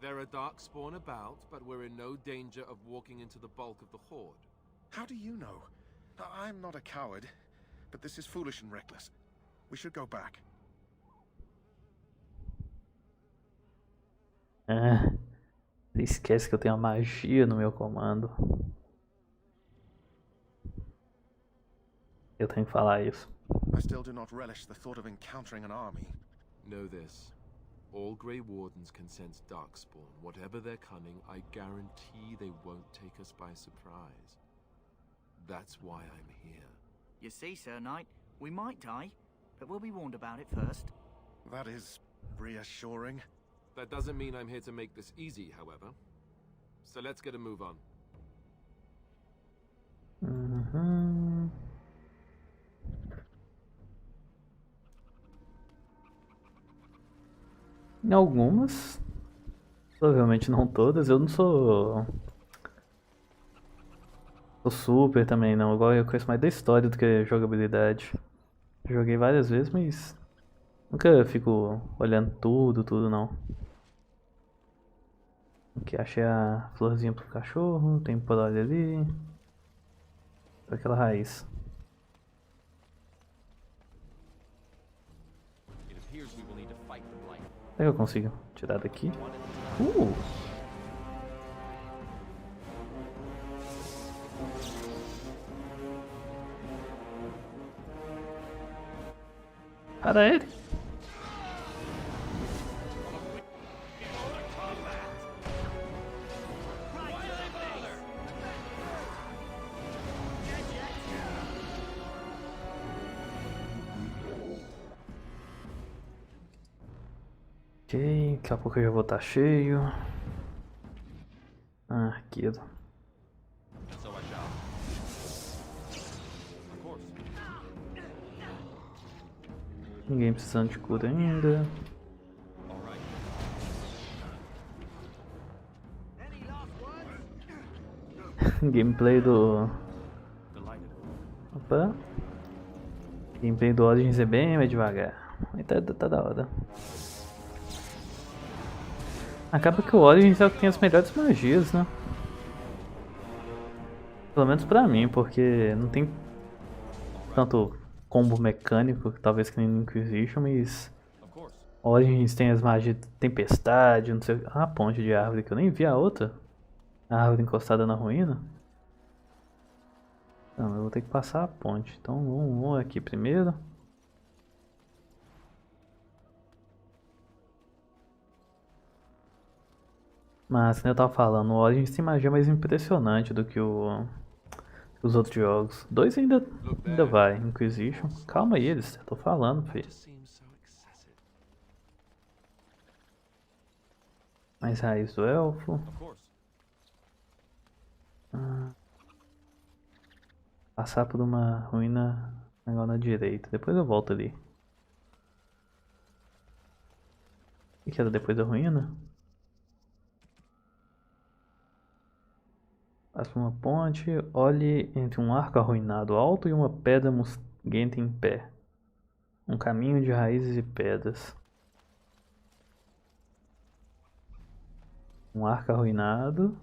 There are Darkspawn about, but we're in no danger of walking into the bulk of the Horde. How do you know? I'm not a coward, but this is foolish and reckless. We should go back. Ah, você esquece que eu tenho a magia no meu comando. Eu tenho que falar isso. I still do not relish the thought of encountering an army. Know this. All Grey Wardens can sense Darkspawn. Whatever their cunning, I guarantee they won't take us by surprise. That's why I'm here. You see, Sir Knight, we might die, but we'll be warned about it first. That is reassuring. That doesn't mean I'm here to make this easy, however. So let's get a move on. Em algumas, provavelmente não todas, eu não sou super também não, igual eu conheço mais da história do que jogabilidade. Joguei várias vezes, mas nunca fico olhando tudo não. Aqui achei a florzinha pro cachorro, tem prole ali. Aquela raiz. Será que eu consigo tirar daqui? Para ele! Ok, daqui a pouco eu já vou estar cheio. Arqueiro. Ninguém precisando de cura ainda. Gameplay do... Opa. Gameplay do Origins é bem mais devagar. Mas tá da hora. Acaba que o Origins é o que tem as melhores magias, né? Pelo menos pra mim, porque não tem tanto combo mecânico, talvez que nem no Inquisition, mas Origins tem as magias de tempestade, não sei... Ah, ponte de árvore, que eu nem vi a outra. A árvore encostada na ruína. Não, eu vou ter que passar a ponte, então vamos aqui primeiro. Mas, como eu tava falando, o Origins tem magia mais impressionante do que os outros jogos. 2 ainda vai, Inquisition. Calma aí, eles, eu tô falando, filho. Mais raiz do elfo. Passar por uma ruína agora na direita. Depois eu volto ali. O que era depois da ruína? Passa uma ponte, olhe entre um arco arruinado alto e uma pedra musguenta em pé. Um caminho de raízes e pedras. Um arco arruinado.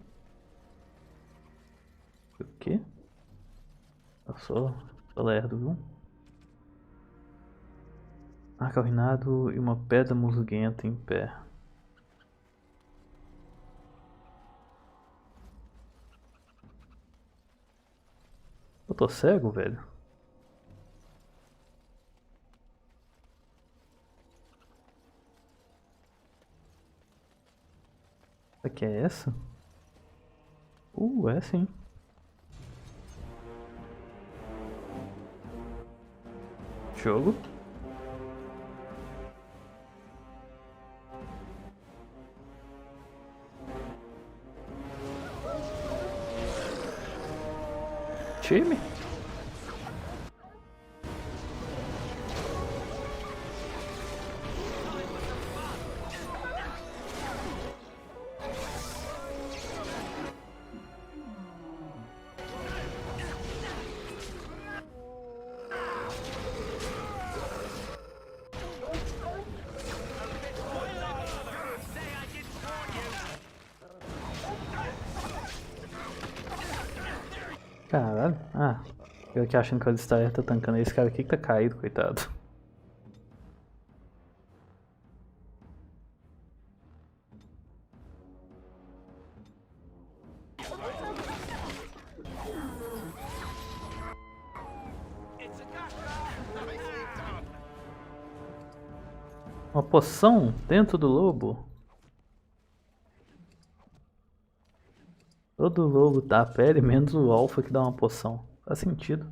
O quê? Eu sou lerdo, viu? Arco arruinado e uma pedra musguenta em pé. Eu tô cego, velho? Será que é essa? É sim. Jogo. Time? Caralho. Eu aqui achando que o Alistair tá tancando esse cara aqui que tá caído, coitado. Uma poção dentro do lobo? Todo lobo dá a pele, menos o alfa que dá uma poção. Faz sentido.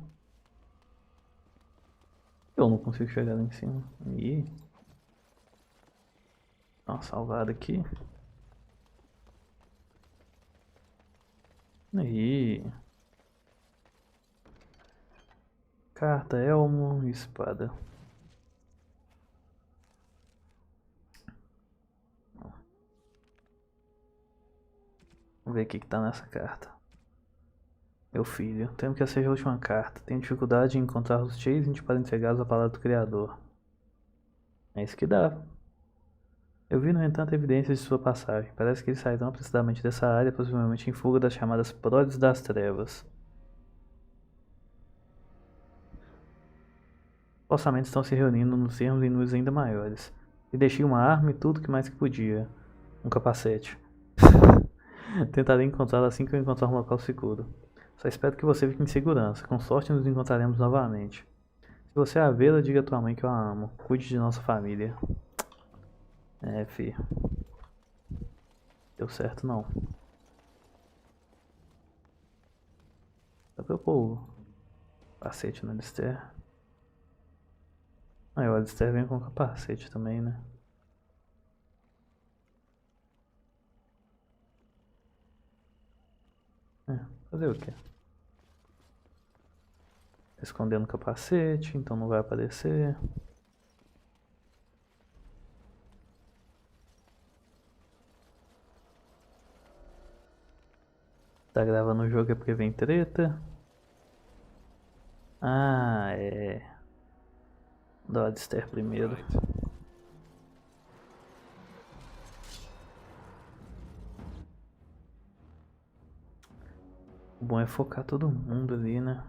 Eu não consigo chegar lá em cima. Ih. Dá uma salvada aqui. Aí. Carta, elmo e espada. Vamos ver o que tá nessa carta. Meu filho, temo que essa seja a última carta. Tenho dificuldade em encontrar os Chasing para entregá-los à palavra do Criador. É isso que dá. Eu vi, no entanto, evidências de sua passagem. Parece que eles sairão apressadamente dessa área, possivelmente em fuga das chamadas Prodes das Trevas. Orçamentos estão se reunindo nos termos em números ainda maiores. E deixei uma arma e tudo que mais que podia. Um capacete. Tentarei encontrá-lo assim que eu encontrar um local seguro. Só espero que você fique em segurança. Com sorte nos encontraremos novamente. Se você a vê-la, diga à tua mãe que eu a amo. Cuide de nossa família. É, fi. Deu certo não. Dá pra eu pôr o capacete no Alistair. Ah, o Alistair vem com capacete também, né? É, fazer o quê? Escondendo o capacete, então não vai aparecer. Tá gravando o jogo é porque vem treta. Ah, é. Dá o Alistair primeiro. O bom é focar todo mundo ali, né?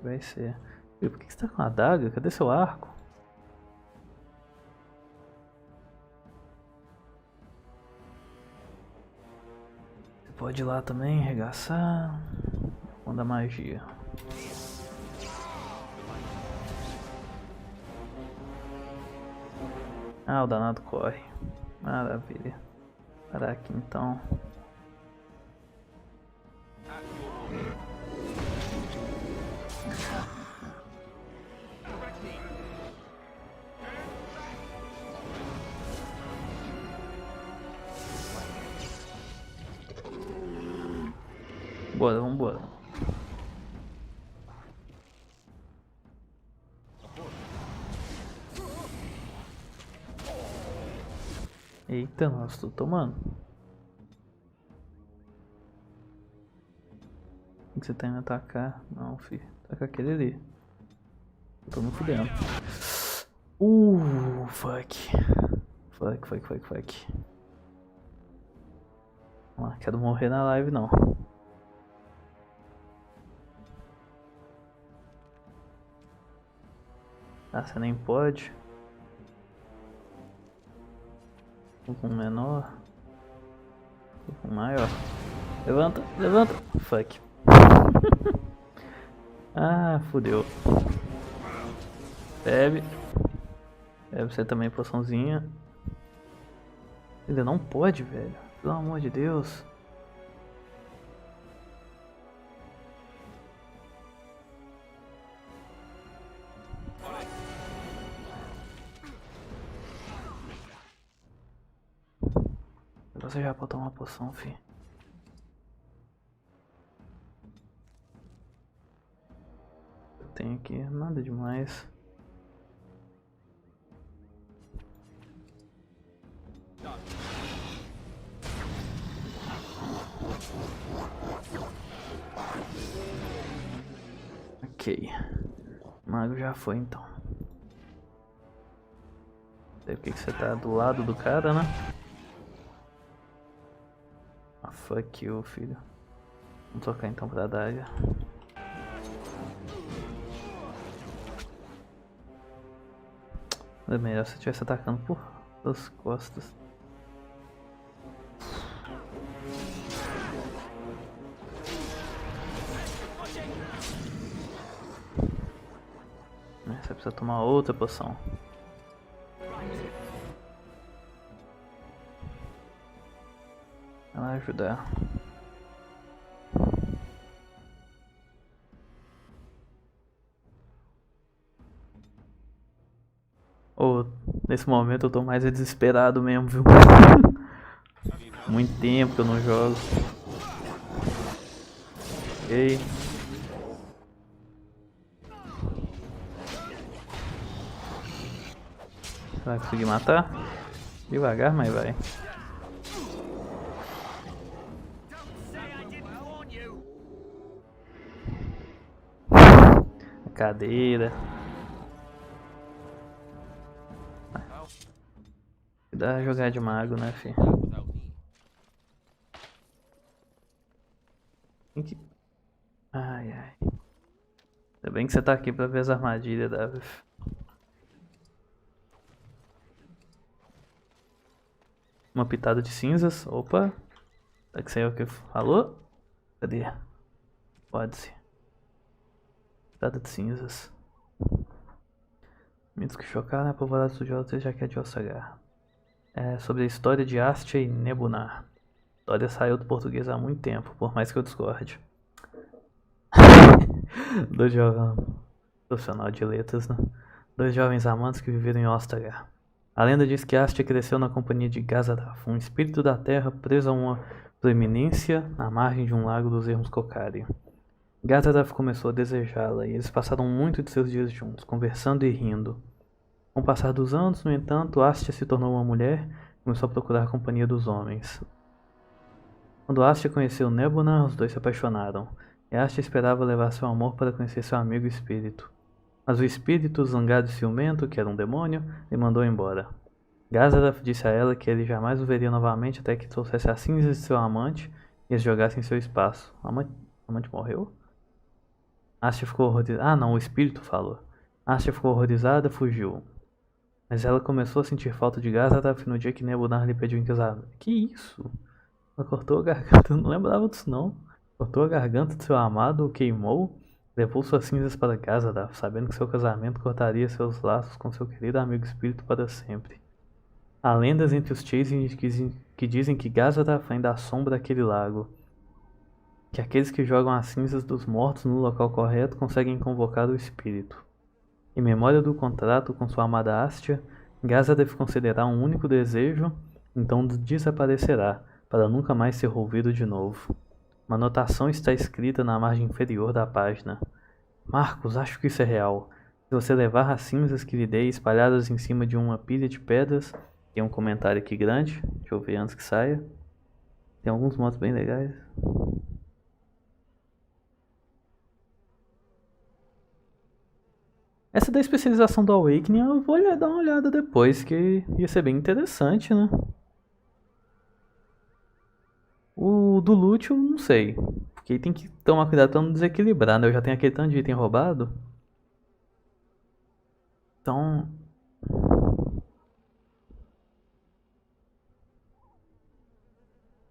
Vai ser. E por que você tá com a adaga? Cadê seu arco? Você pode ir lá também, arregaçar. Manda magia. Ah, o danado corre. Maravilha. Parar aqui então. Bora, vambora. Eita, nossa, tô tomando. O que você tá indo atacar? Não, filho. Ataca aquele ali. Eu tô me fudendo. Fuck. Fuck. Não quero morrer na live, não. Ah, você nem pode. Tô com um menor. Tô com um maior. Levanta. Fuck. Ah, fudeu. Bebe você também, poçãozinha. Ele não pode, velho. Pelo amor de Deus. Você já botou uma poção, fi. Eu tenho aqui nada demais. Ok. O mago já foi então. Sei porque que você tá do lado do cara, né? Ah, fuck you, filho. Vamos tocar então pra adaga. É melhor se eu estivesse atacando por as costas. Você precisa tomar outra poção. Vai lá ajudar. Nesse momento eu tô mais desesperado mesmo, viu? Muito tempo que eu não jogo. Ok. Vai conseguir matar? Devagar, mas vai. A cadeira. Dá jogar de mago, né, filho? Tem que... Ai, ai. Ainda bem que você tá aqui pra ver as armadilhas, Davi. Uma pitada de cinzas. Opa. Será que saiu o que falou? Cadê? Pode-se. Pitada de cinzas. Mitos que chocaram a povoados sujos já que é de Ostagar. É sobre a história de Astia e Nebunar. A história saiu do português há muito tempo, por mais que eu discorde. Dois jovens... Profissional de letras, né? Dois jovens amantes que viveram em Ostagar. A lenda diz que Astia cresceu na companhia de Gazadaf, um espírito da terra preso a uma proeminência à margem de um lago dos ermos Kokari. Gazadaf começou a desejá-la e eles passaram muito de seus dias juntos, conversando e rindo. Com o passar dos anos, no entanto, Astia se tornou uma mulher e começou a procurar a companhia dos homens. Quando Astia conheceu Nebuna, os dois se apaixonaram, e Astia esperava levar seu amor para conhecer seu amigo espírito. Mas o espírito, zangado e ciumento, que era um demônio, lhe mandou embora. Gazaraf disse a ela que ele jamais o veria novamente até que trouxesse as cinzas de seu amante e as jogasse em seu espaço. A amante morreu? Astia ficou horrorizada. Ah, não, o espírito falou. Astia ficou horrorizada e fugiu. Mas ela começou a sentir falta de Gazaraf no dia que Nebunar lhe pediu em casamento. Que isso? Ela cortou a garganta, eu não lembrava disso não. Cortou a garganta de seu amado, o queimou, levou suas cinzas para Gazaraf, sabendo que seu casamento cortaria seus laços com seu querido amigo espírito para sempre. Há lendas entre os Chasing que dizem que Gazaraf ainda assombra aquele lago. Que aqueles que jogam as cinzas dos mortos no local correto conseguem convocar o espírito. Em memória do contrato com sua amada Astia, Gazaraf concederá um único desejo, então desaparecerá, para nunca mais ser ouvido de novo. Uma anotação está escrita na margem inferior da página. Marcos, acho que isso é real. Se você levar as cinzas que lhe dei espalhadas em cima de uma pilha de pedras, tem um comentário aqui grande, deixa eu ver antes que saia. Tem alguns modos bem legais. Essa da especialização do Awakening eu vou dar uma olhada depois, que ia ser bem interessante, né? O do loot eu não sei, porque tem que tomar cuidado pra não desequilibrar, né? Eu já tenho aquele tanto de item roubado. Então...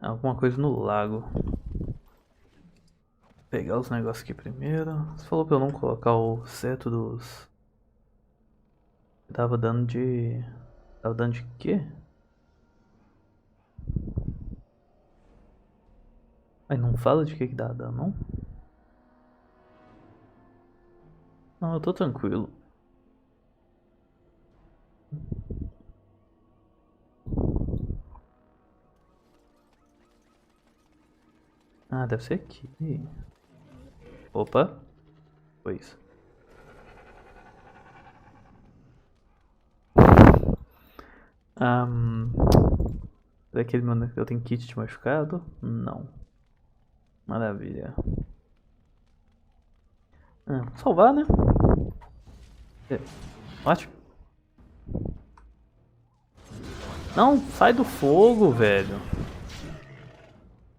alguma coisa no lago. Vou pegar os negócios aqui primeiro. Você falou pra eu não colocar o seto dos... Tava dando de... Tava dando de quê? Mas não fala de que dá dano, não? Não, eu tô tranquilo. Ah, deve ser aqui. Opa. Foi isso. Daquele meu... Eu tenho kit de machucado? Não. Maravilha. Salvar, né? Ótimo. Não, sai do fogo, velho.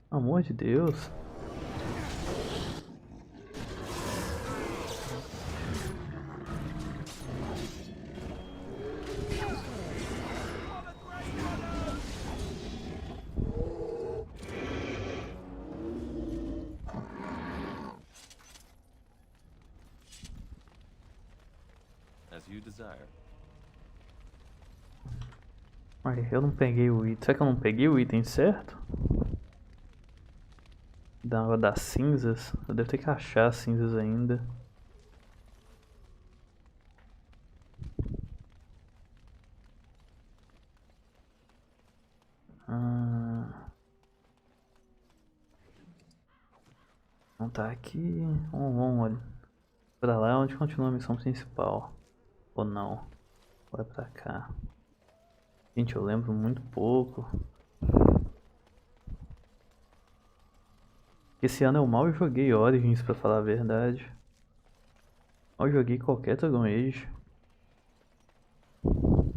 Pelo amor de Deus. As you desire. Olha, eu não peguei o item. Será que eu não peguei o item certo? Das cinzas? Eu devo ter que achar as cinzas ainda. Não tá aqui. Vamos olha. Pra lá é onde continua a missão principal. Ou não? Vai pra cá. Gente, eu lembro muito pouco. Esse ano eu mal joguei Origins, pra falar a verdade. Mal joguei qualquer Dragon Age. Vamos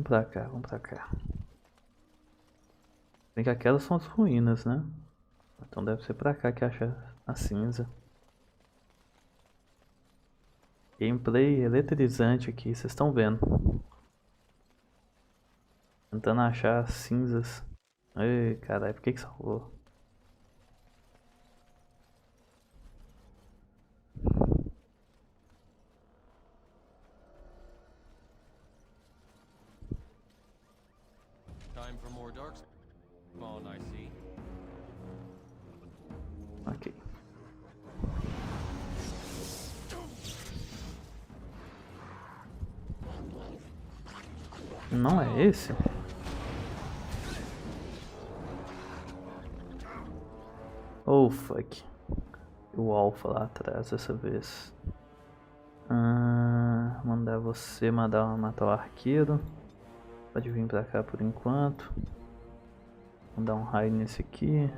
pra cá, vamos pra cá. Bem que aquelas são as ruínas, né? Então deve ser pra cá que acha a cinza. Gameplay eletrizante aqui, vocês estão vendo. Tentando achar as cinzas. Ei, caralho, por que salvou? Time for more darkspawn, I see. Ok. Não é esse? Oh, fuck. O Alpha lá atrás dessa vez. Mandar você matar o arqueiro. Pode vir pra cá por enquanto. Vou dar um raio nesse aqui.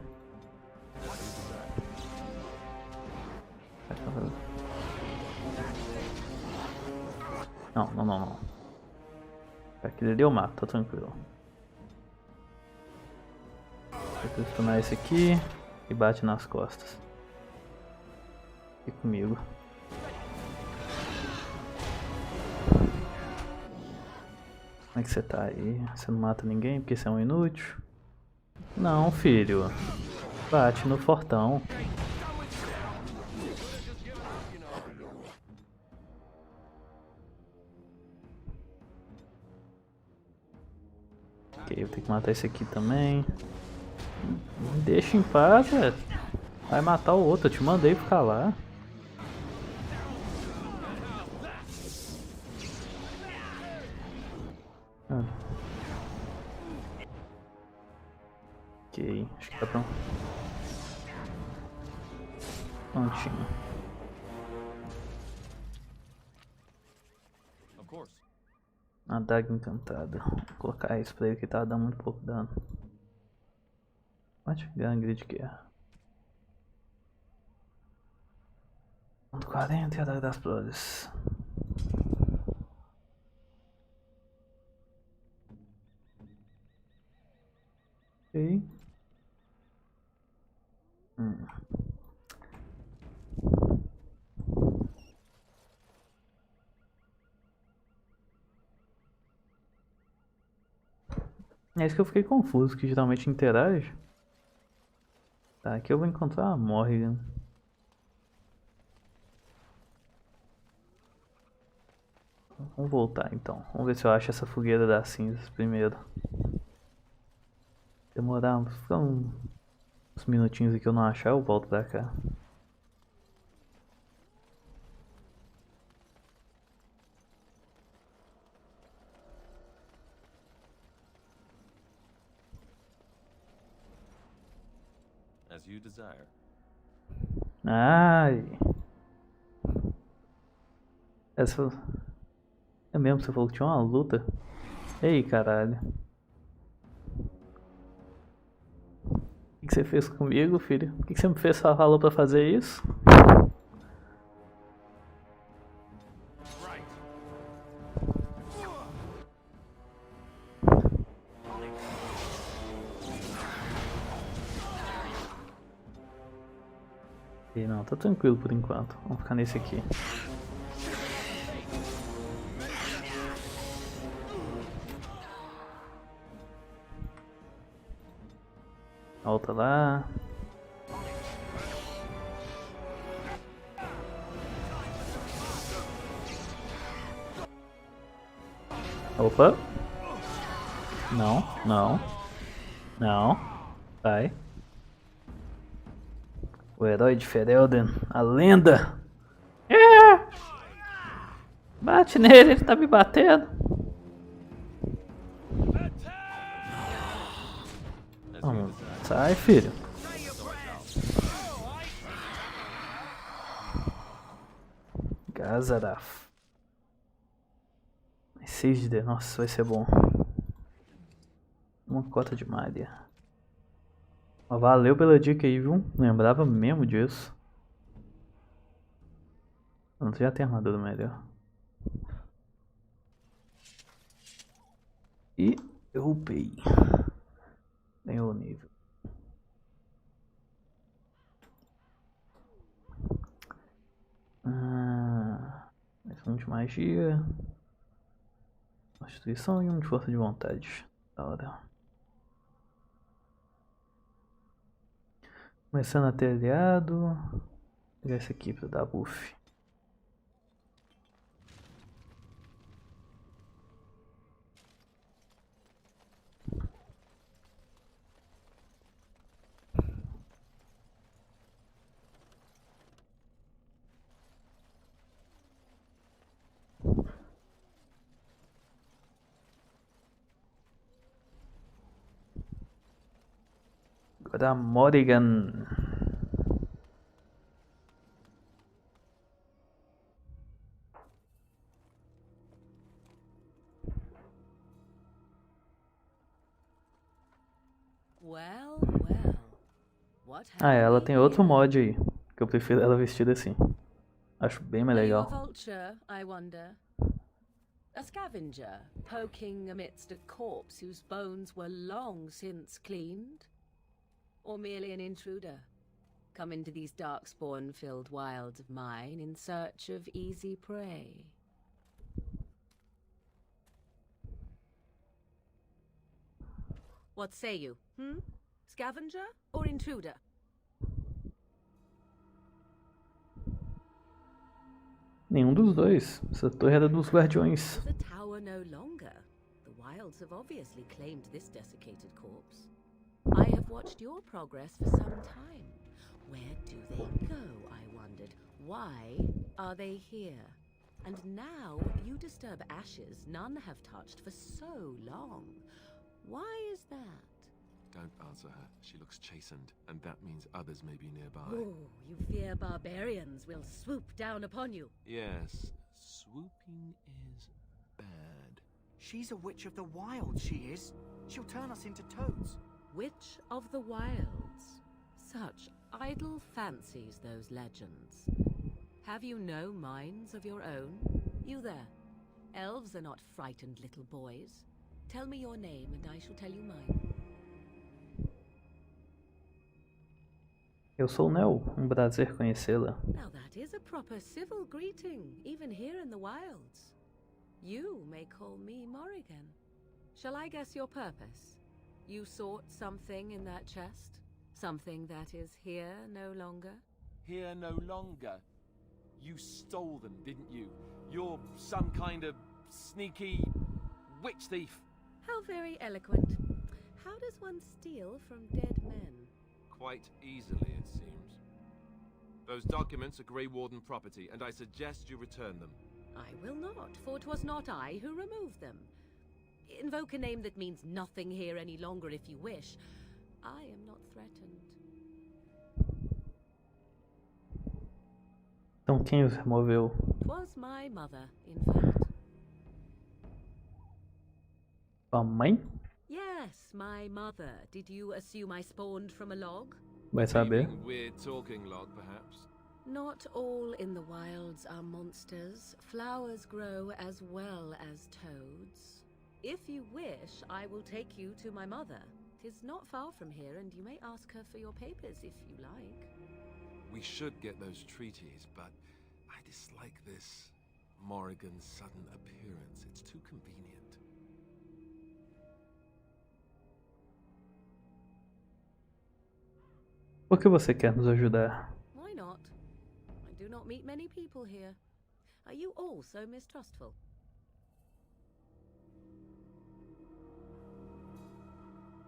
Não. Aquele ali eu mato, tá tranquilo. Vou stunar esse aqui e bate nas costas. Fique comigo. Como é que você tá aí? Você não mata ninguém porque você é um inútil? Não, filho. Bate no fortão. Ok, eu tenho que matar esse aqui também. Me deixa em paz, velho. Vai matar o outro, eu te mandei ficar lá. Ok, acho que tá pronto. Prontinho. Adaga encantada. Vou colocar isso pra ele que tá dando muito pouco dano. Pode gangue de guerra. 40 e a Adaga das Flores. Ok. É isso que eu fiquei confuso, que geralmente interage. Tá, aqui eu vou encontrar a Morrigan. Vamos voltar então. Vamos ver se eu acho essa fogueira das cinzas primeiro. Demorar uns minutinhos aqui eu não achar, eu volto pra cá. As you desire. Ai. Essa... É mesmo, você falou que tinha uma luta? Ei, caralho. O que você fez comigo, filho? O que você me falou pra fazer isso? E não, tá tranquilo por enquanto. Vamos ficar nesse aqui. Volta lá. Opa. Não. Vai. O herói de Ferelden, a lenda. Bate nele, ele tá me batendo. Vamos, sai, filho. Gazaraf. 6 de... Nossa, vai ser bom. Uma cota de malha. Valeu pela dica aí, viu? Não lembrava mesmo disso. Não, já tem armadura melhor. E eu upei. Ganhou o nível. Mais um de magia. Constituição e um de força de vontade. Da hora. Começando a ter aliado. Vou pegar esse aqui pra dar buff. Agora Morrigan. Ela tem outro mod aí, que eu prefiro ela vestida assim. Acho bem mais legal. A scavenger, poking amidst a corpse whose bones were long since cleaned? Or merely an intruder, come into these darkspawn-filled wilds of mine in search of easy prey? What say you, Scavenger or intruder? Nenhum dos dois. Essa torre era dos guardiões. The tower no longer. The wilds have obviously claimed this desiccated corpse. I have watched your progress for some time. Where do they go, I wondered. Why are they here? And now you disturb ashes none have touched for so long. Why is that? Don't answer her. She looks chastened, and that means others may be nearby. Oh, you fear barbarians will swoop down upon you. Yes, swooping is bad. She's a witch of the wilds, she is. She'll turn us into toads. Witch of the wilds. Such idle fancies, those legends. Have you no minds of your own? You there. Elves are not frightened little boys. Tell me your name and I shall tell you mine. Eu sou Nell, prazer conhecê-la. Now that is a proper civil greeting, even here in the wilds. You may call me Morrigan. Shall I guess your purpose? You sought something in that chest? Something that is here no longer? Here no longer? You stole them, didn't you? You're some kind of sneaky witch thief. How very eloquent. How does one steal from dead men? Quite easily, it seems. Those documents are Grey Warden property, and I suggest you return them. I will not, for 'twas not I who removed them. Invoke a name that means nothing here any longer if you wish. I am not threatened. Então quem os removeu? 'Twas my mother, in fact. Sua mãe? Yes, my mother. Did you assume I spawned from a log? Vai saber. Weird talking log, perhaps. Not all in the wilds are monsters. Flowers grow as well as toads. If you wish, I will take you to my mother. 'Tis not far from here, and you may ask her for your papers if you like. We should get those treaties, but I dislike this Morrigan's sudden appearance. It's too convenient. Por que você quer nos ajudar? Why not? I do not meet many people here. Are you all so mistrustful?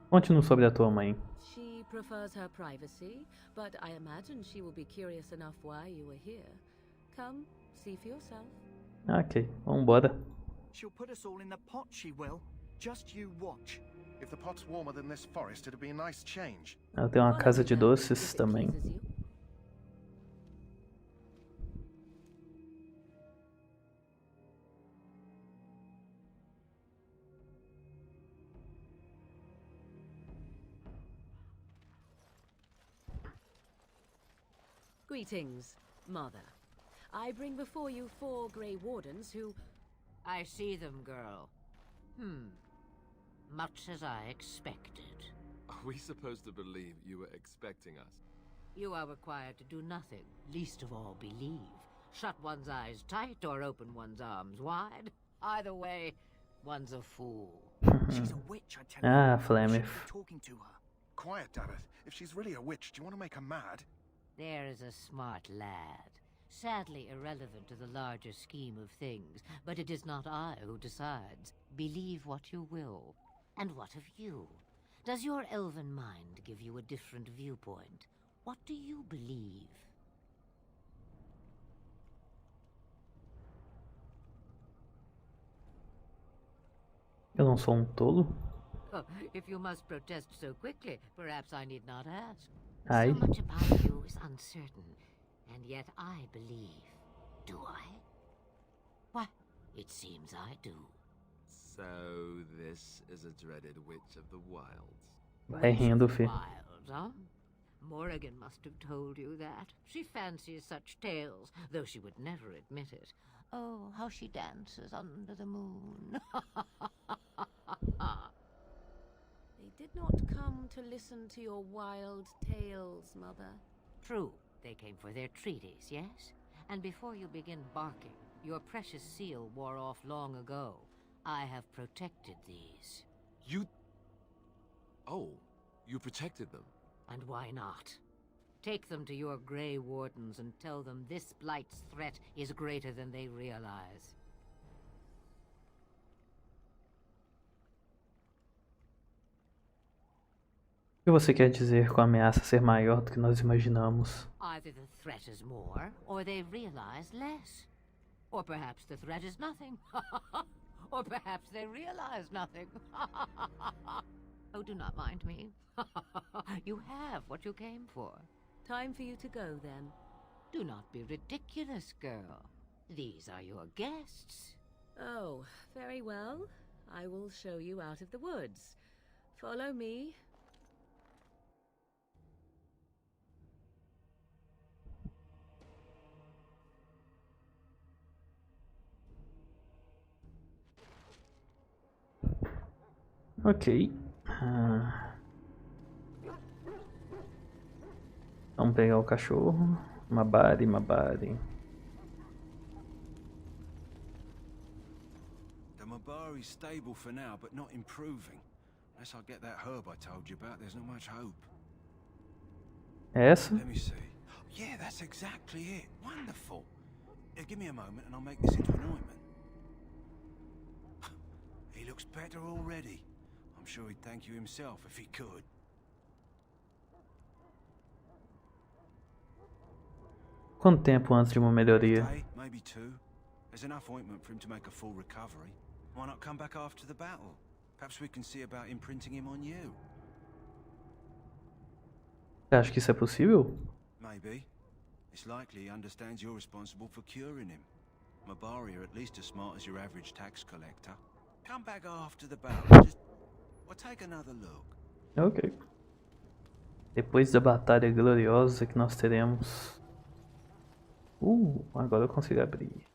Conte-nos sobre a tua mãe. She prefers her privacy, but I imagine she will be curious enough why you are here. Come, see for yourself. Ok, vambora. She'll put us all in the pot, she will. Just you watch. If the pot's warmer than this forest, it'd be a nice change. Ela tem uma casa de doces também. Greetings, Mother. I bring before you 4 Grey Wardens who... I see them, girl. Much as I expected. Are we supposed to believe you were expecting us? You are required to do nothing, least of all believe. Shut one's eyes tight or open one's arms wide. Either way, one's a fool. She's a witch, I tell you. Ah, You Flameth. shouldn't be talking to her. Quiet, damn it. If she's really a witch, do you want to make her mad? There is a smart lad. Sadly irrelevant to the larger scheme of things, but it is not I who decides. Believe what you will. And what of you? Does your elven mind give you a different viewpoint? What do you believe? Eu não sou tolo? Oh, if you must protest so quickly, perhaps I need not ask. Ai. So much about you is uncertain, and yet I believe. Do I? Why, it seems I do. So, this is a dreaded witch of the wilds. Vai rindo, fi. Wild, huh? Morrigan must have told you that. She fancies such tales, though she would never admit it. Oh, how she dances under the moon. They did not come to listen to your wild tales, Mother. True, they came for their treaties, yes? And before you begin barking, your precious seal wore off long ago. I have protected these. You... Oh, you protected them. And why not? Take them to your Grey Wardens and tell them this blight's threat is greater than they realize. O que você quer dizer com a ameaça ser maior do que nós imaginamos? Either the threat is more, or they realize less. Or perhaps the threat is nothing. Or perhaps they realize nothing. Oh, do not mind me. You have what you came for. Time for you to go, then. Do not be ridiculous, girl. These are your guests. Oh, very well. I will show you out of the woods. Follow me. Ok. Vamos pegar o cachorro. Mabari, Mabari. The Mabari's stable for now, but not improving. Unless I get that herb I told you about, there's not much hope. É essa? Let me see. Yeah, that's exactly it. Wonderful. Give me a moment and I'll make this into an ointment. He looks better already. I'm sure he'd thank you himself if he could. Quanto tempo antes de uma melhoria? Day, maybe 2. There's enough ointment for him to make a full recovery. Why not come back after the battle? Perhaps we can see about imprinting him on you. Você acha que isso é possível? Maybe. It's likely he understands you're responsible for curing him. Mabari are at least as smart as your average tax collector. Come back after the battle. Just... Or take another look. Ok. Depois da batalha gloriosa que nós teremos. Agora eu consigo abrir.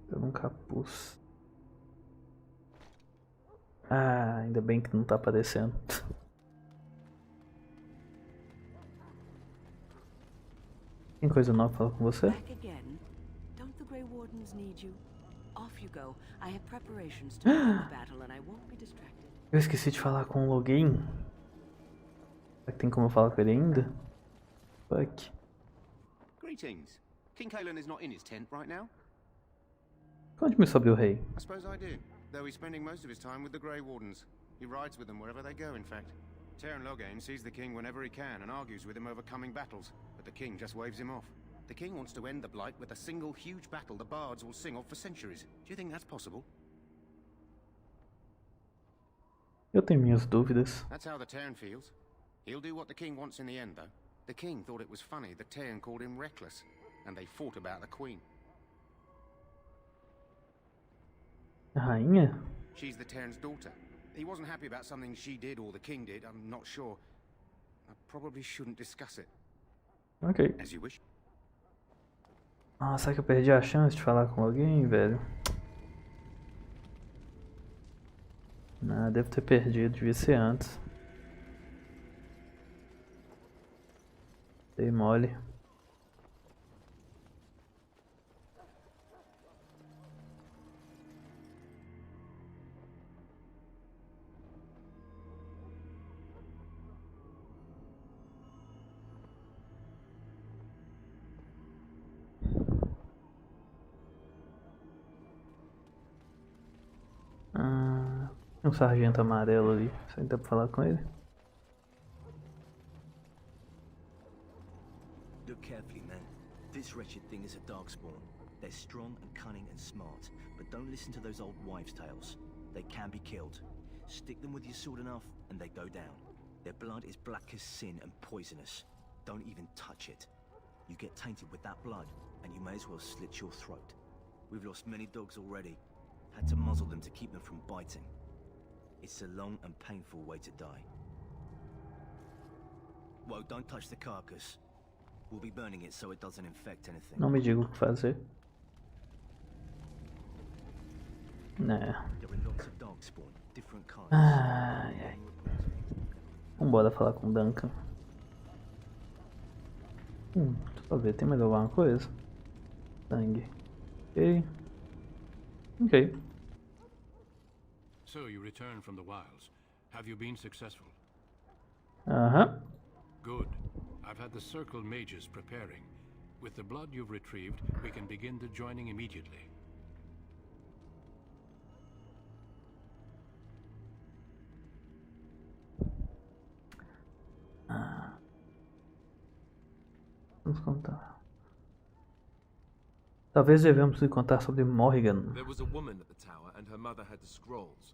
Deu um capuz. Ainda bem que não tá aparecendo. Tem coisa nova pra falar com você? Back again? Don't the Grey Wardens need you? Off you go. I have preparations to begin the battle and I won't be distracted. Eu esqueci de falar com o login. Será que tem como eu falar com ele ainda? Fuck. Greetings. King Cailan is not in his tent right now? Conte-me sobre o rei. I suppose I do, though he's spending most of his time with the Grey Wardens. He rides with them wherever they go, in fact. Teyrn Loghain sees the king whenever he can and argues with him over coming battles, but the king just waves him off. The king wants to end the Blight with a single huge battle the bards will sing of for centuries. Do you think that's possible? Eu tenho minhas dúvidas. That's how the Teyrn feels. He'll do what the king wants in the end, though. The king thought it was funny that Teyrn called him reckless, and they fought about the queen. A rainha? She's the Terran's daughter. He wasn't happy about something she did or the king did, I'm not sure. I probably shouldn't discuss it. Ok. As you wish. Ah, será que eu perdi a chance de falar com alguém, velho? Ah, devo ter perdido, devia ser antes. Dei mole. Tem um sargento amarelo ali. Será que dá pra falar com ele? Look carefully, man. This wretched thing is a darkspawn. They're strong and cunning and smart, but don't listen to those old wives' tales. They can be killed. Stick them with your sword enough, and they go down. Their blood is black as sin and poisonous. Don't even touch it. You get tainted with that blood, and you may as well slit your throat. We've lost many dogs already. Had to muzzle them to keep them from biting. It's a long and painful way to die. Well, don't touch the carcass. We'll be burning it so it doesn't infect anything. Não me diga o que fazer. Né. There are lots of darkspawn, different kinds. Ai, ai. Vambora falar com o Duncan. Deixa eu ver, tem mais alguma coisa? Sangue. Ok. Ok. So you return from the wilds. Have you been successful? Good. I've had the circle mages preparing. With the blood you've retrieved, we can begin the joining immediately. Vamos contar. Talvez devemos lhe contar sobre Morrigan. There was a woman at the tower and her mother had the scrolls.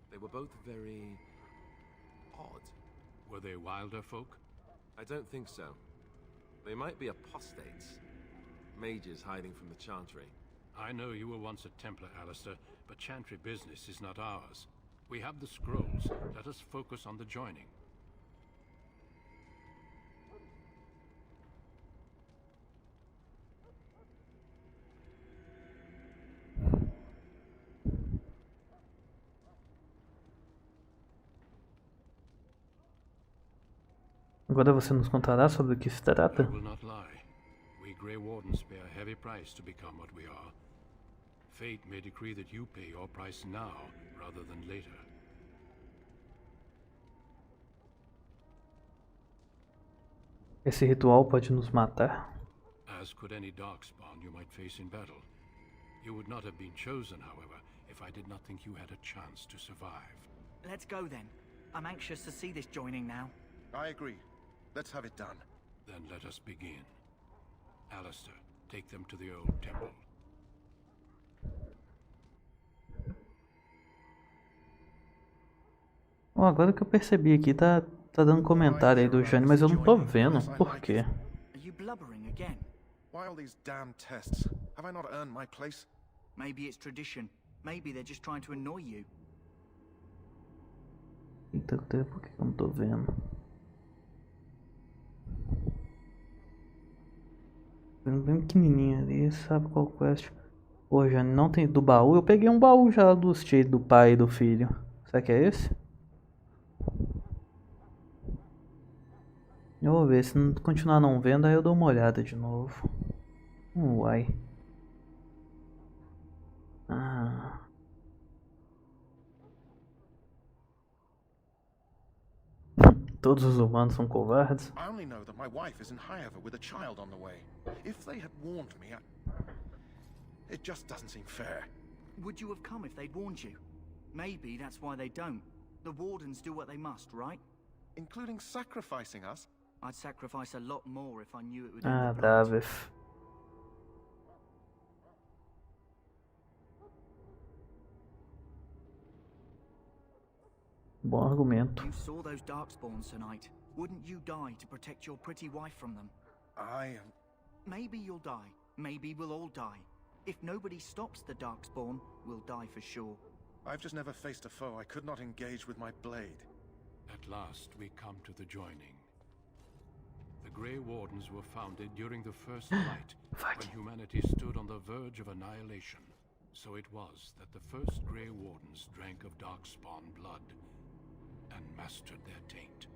They were both very odd. Were they wilder folk? I don't think so. They might be apostates. Mages hiding from the Chantry. I know you were once a Templar, Alistair, but Chantry business is not ours. We have the scrolls. Let us focus on the joining. Agora você nos contará sobre o que se trata? I will not lie. We Grey Wardens pay a heavy price to become what we are. Fate may decree that you pay your price now, rather than later. Esse ritual pode nos matar. As could any darkspawn you might face in battle. You would not have been chosen, however, if I did not think you had a chance to survive. Let's go then. I'm anxious to see this joining now. I agree. Let's have it done. Then let us begin. Alistair, take them to the old temple. Bom, agora que eu percebi aqui, tá dando comentário aí do Jânio, mas eu não tô vendo. Por quê? Are you blubbering again? Why all these damn tests? Have I not earned my place? Maybe it's tradition. Maybe they're just trying to annoy you. Eita, por que eu não tô vendo? Bem pequenininho ali, sabe qual quest? Pô, Jânio, não tem do baú. Eu peguei um baú já dos tios do pai e do filho. Será que é esse? Eu vou ver, se não continuar não vendo, aí eu dou uma olhada de novo. Uai. Todos os humanos são covardes. I only know that my wife is in Highover with a child on the way. If they had warned me, it just doesn't seem fair. Would you have come if they'd warned you? Maybe that's why they don't. The Wardens do what they must, right? Including sacrificing us? I'd sacrifice a lot more if I knew it would end the blight. Davi. Bom argumento. You saw those darkspawns tonight. Wouldn't you die to protect your pretty wife from them? Maybe you'll die. Maybe we'll all die. If nobody stops the Darkspawn, we'll die for sure. I've just never faced a foe I could not engage with my blade. At last, we come to the joining. The Grey Wardens were founded during the First Light, when humanity stood on the verge of annihilation. So it was that the first Grey Wardens drank of Darkspawn blood and mastered their taint.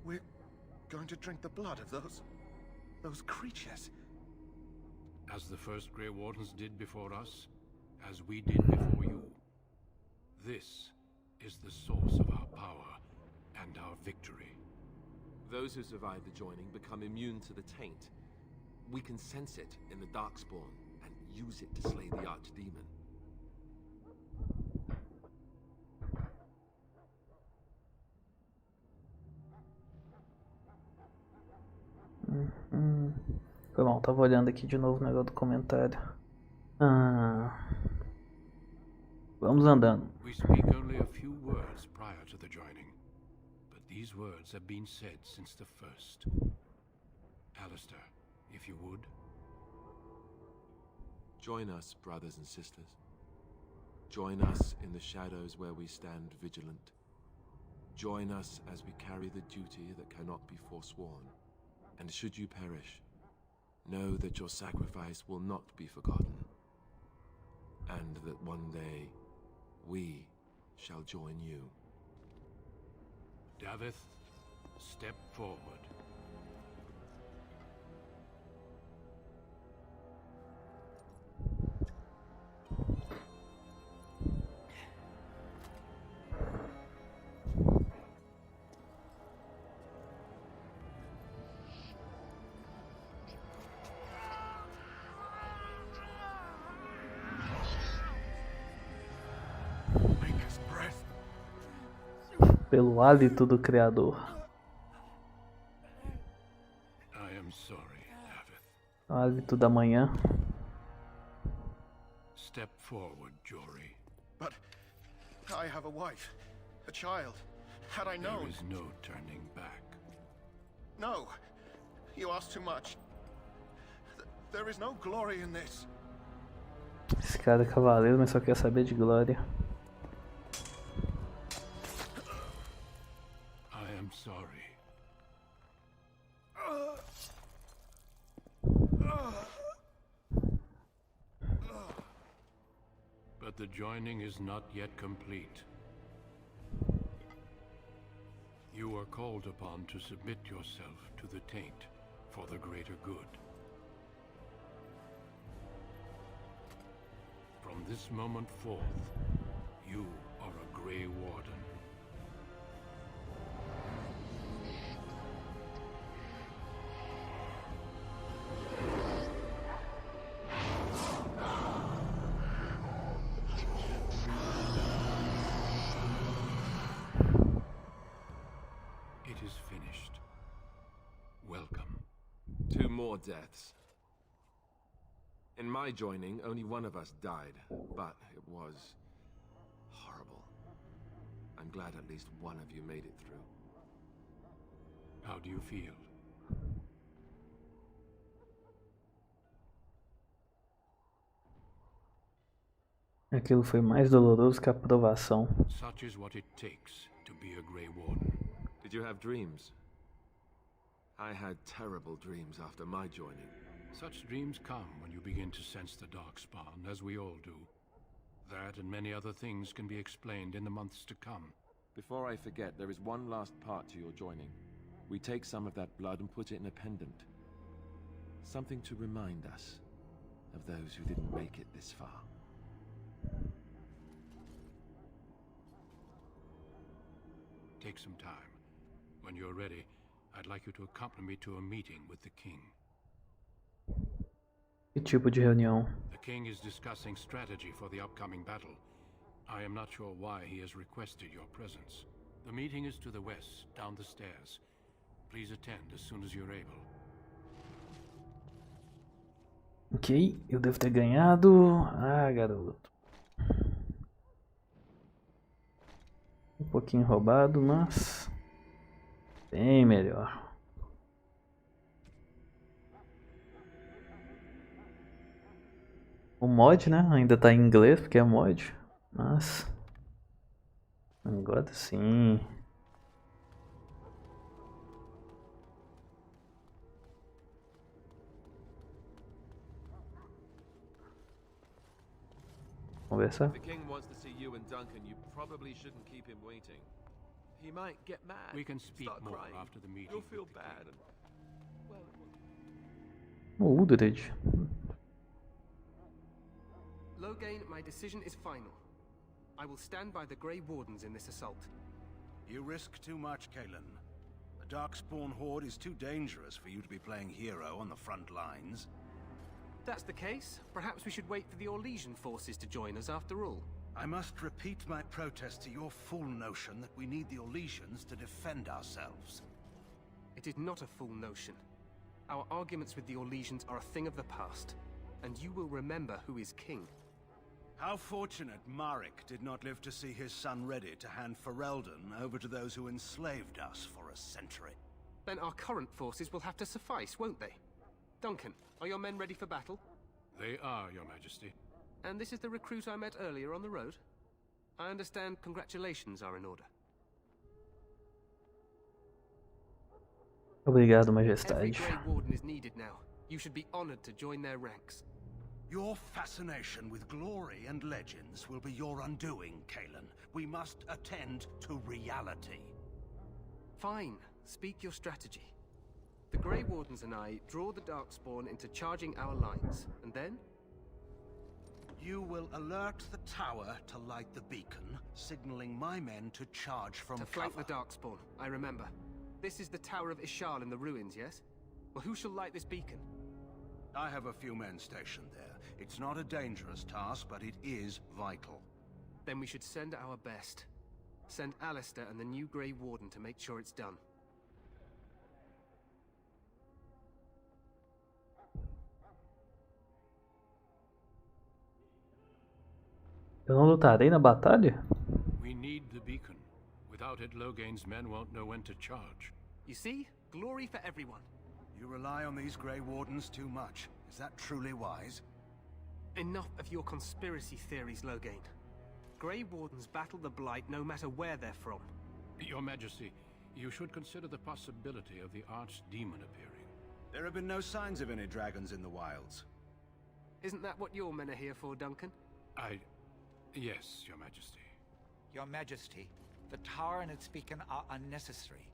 We're going to drink the blood of those creatures. As the first Grey Wardens did before us, as we did before you. This is the source of our power and our victory. Those who survive the joining become immune to the taint. We can sense it in the Darkspawn and use it to slay the Archdemon. Foi bom, tava olhando aqui de novo o negócio do comentário. Vamos andando. We speak only a few words prior to the joining, but these words have been said since the first. Alistair, if you would. Join us, brothers and sisters. Join us in the shadows where we stand vigilant. Join us as we carry the duty that cannot be forsworn. And should you perish, know that your sacrifice will not be forgotten, and that one day we shall join you. Davith, step forward. Pelo hálito do Criador. I am sorry, Davith. O hálito da manhã. Step forward, Jory. But I have a wife, a child. Had I known... There is no turning back. No, you ask too much. There is no glory in this. Esse cara é cavaleiro, mas só quer saber de glória. I am sorry. But the joining is not yet complete. You are called upon to submit yourself to the taint for the greater good. From this moment forth, you are a Grey Warden. It is finished. Welcome. 2 more deaths. In my joining, only one of us died, but it was horrible. I'm glad at least one of you made it through. How do you feel? Aquilo foi mais doloroso que a provação. Such is what it takes to be a Grey Warden. Did you have dreams? I had terrible dreams after my joining. Such dreams come when you begin to sense the Darkspawn, as we all do. That and many other things can be explained in the months to come. Before I forget, there is one last part to your joining. We take some of that blood and put it in a pendant. Something to remind us of those who didn't make it this far. Take some time. When you're ready, I'd like you to accompany me to a meeting with the king. Que tipo de reunião? The king is discussing strategy for the upcoming battle. I am not sure why he has requested your presence. The meeting is to the west, down the stairs. Please attend as soon as you're able. Ok, eu devo ter ganhado. Ah, garoto. Um pouquinho roubado, mas bem melhor. O mod, né? Ainda tá em inglês porque é mod. Mas... agora sim. Conversar. If the king wants to see you and Duncan, you probably shouldn't keep him waiting. He might get mad. We can speak start more crying. after the meeting. You'll feel bad. And, O Uldred. Loghain, my decision is final. I will stand by the Grey Wardens in this assault. You risk too much, Cailan. The Darkspawn Horde is too dangerous for you to be playing hero on the front lines. If that's the case, perhaps we should wait for the Orlesian forces to join us after all. I must repeat my protest to your fool notion that we need the Orlesians to defend ourselves. It is not a fool notion. Our arguments with the Orlesians are a thing of the past, and you will remember who is king. How fortunate Marek did not live to see his son ready to hand Ferelden over to those who enslaved us for a century. Then our current forces will have to suffice, won't they? Duncan, are your men ready for battle? They are, Your Majesty. And this is the recruit I met earlier on the road? I understand congratulations are in order. Obrigado, Every Majestade. Grey Warden is needed now. You should be honored to join their ranks. Your fascination with glory and legends will be your undoing, Cailan. We must attend to reality. Fine. Speak your strategy. The Grey Wardens and I draw the Darkspawn into charging our lines, and then? You will alert the tower to light the beacon, signaling my men to charge from To flank cover. the Darkspawn, I remember. This is the Tower of Ishal in the ruins, yes? Well, who shall light this beacon? I have a few men stationed there. It's not a dangerous task, but it is vital. Then we should send our best. Send Alistair and the new Grey Warden to make sure it's done. Eu não lutarei na batalha? We need the beacon. Without it, Loghain's men won't know when to charge. You see? Glory for everyone. You rely on these Grey Wardens too much. Is that truly wise? Enough of your conspiracy theories, Loghain. Grey Wardens battle the Blight no matter where they're from. Your Majesty, you should consider the possibility of the archdemon appearing. There have been no signs of any dragons in the wilds. Isn't that what your men are here for, Duncan? Yes, Your Majesty. Your Majesty, the tower and its beacon are unnecessary.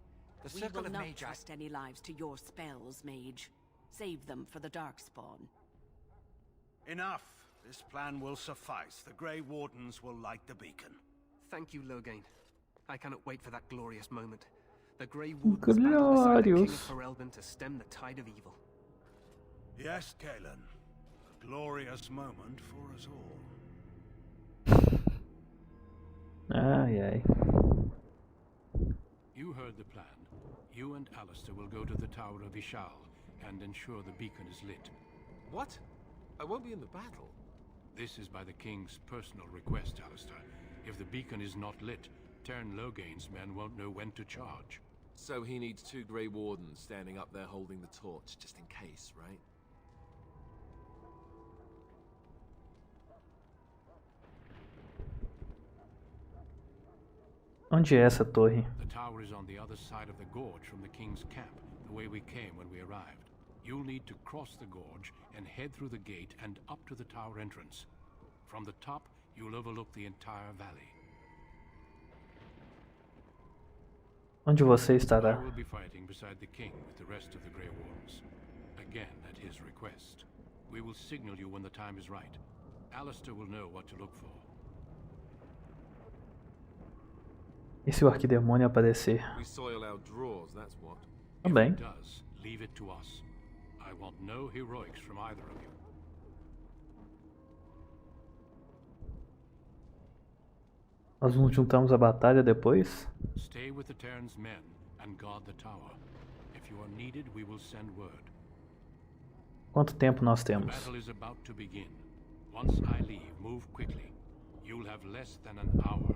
The We Circle will of not Magi... trust any lives to your spells, Mage. Save them for the Darkspawn. Enough! This plan will suffice. The Grey Wardens will light the beacon. Thank you, Loghain. I cannot wait for that glorious moment. The Grey Wardens battle beside the King of Glorious. Ferelden to stem the tide of evil. Yes, Cailan. A glorious moment for us all. Ai, ai. You heard the plan. You and Alistair will go to the Tower of Ishal and ensure the beacon is lit. What? I won't be in the battle. This is by the King's personal request, Alistair. If the beacon is not lit, Tern Loghain's men won't know when to charge. So he needs 2 Grey Wardens standing up there holding the torch, just in case, right? Onde é essa torre? The tower is on the other side of the gorge from the King's camp, the way we came when we arrived. You'll need to cross the gorge and head through the gate and up to the tower entrance. From the top, you'll overlook the entire valley. Onde você I estará? will be fighting beside the King with the rest of the Grey Wardens. Again, at his request. We will signal you when the time is right. Alistair will know what to look for. E se o arquidemônio aparecer? We soil our drawers, that's what. Também. If it does, leave it to us. I want no heroics from either of you. Nós nos juntamos à batalha depois? Stay with the Terran's men and guard the tower. If you are needed, we will send word. Quanto tempo nós The temos? battle is about to begin. Once I leave, move quickly. You'll have less than an hour.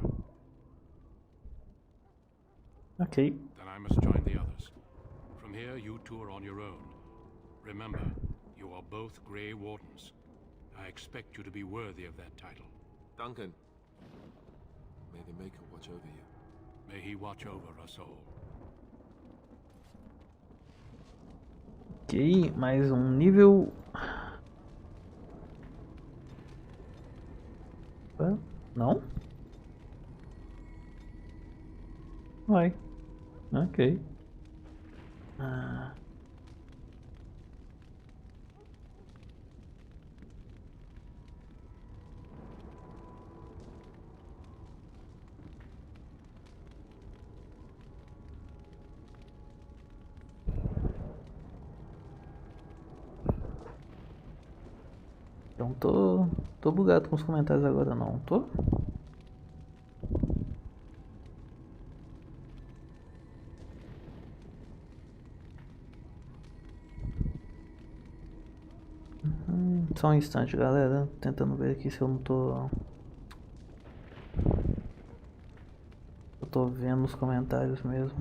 Ok. Then I must join the others. From here, you two are on your own. Remember, you are both Grey Wardens. I expect you to be worthy of that title. Duncan, may the Maker watch over you. May he watch over us all. Ok, mais um nível. Não? Vai. Ok. Então tô bugado com os comentários agora, não tô? Só um instante, galera. Tentando ver aqui se eu não tô... Eu tô vendo os comentários mesmo.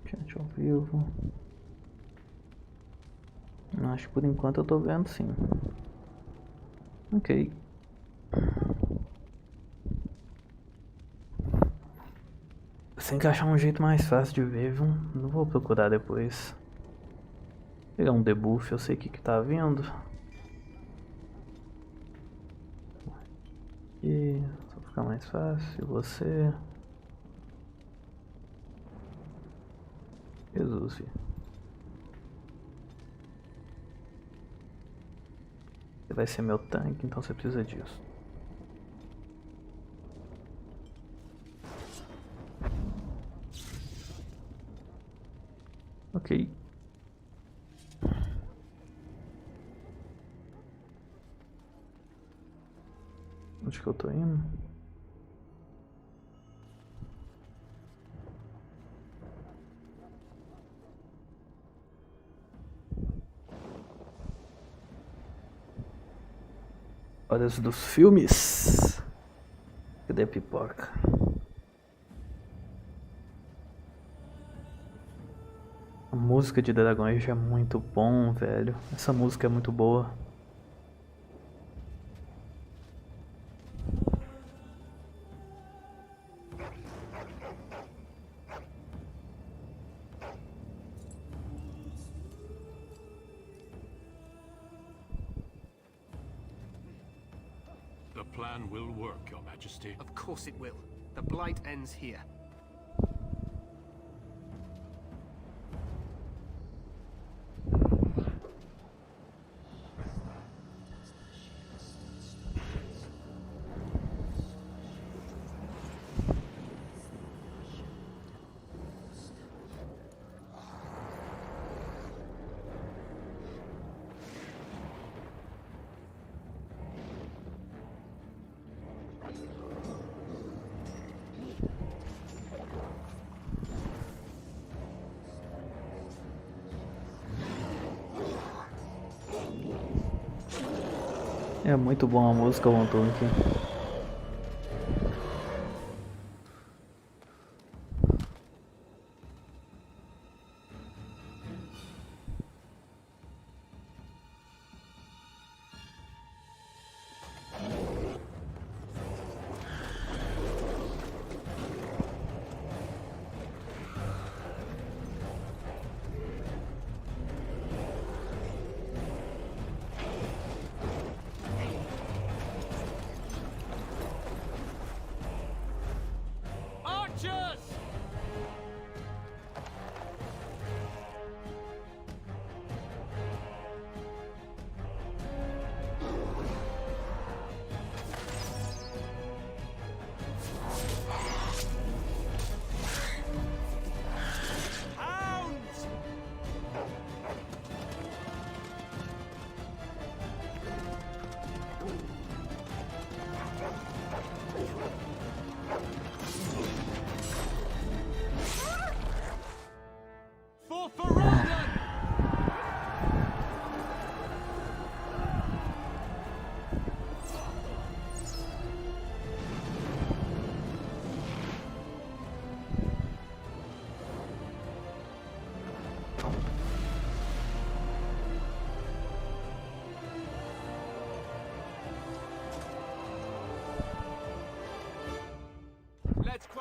Chat ao vivo. Acho que por enquanto eu tô vendo sim. Ok. Tem que achar um jeito mais fácil de ver, viu? Não vou procurar depois. Pegar um debuff, eu sei o que tá vindo. Aqui, só ficar mais fácil. E você... Jesus, filho. Você vai ser meu tanque, então você precisa disso. Ok. Onde que eu tô indo? Horas dos filmes. Cadê a pipoca? A música de Dragões já é muito bom, velho. Essa música é muito boa. The plan will work, Your Majesty. Of course it will. The blight ends here. É muito bom a música, o Anton aqui.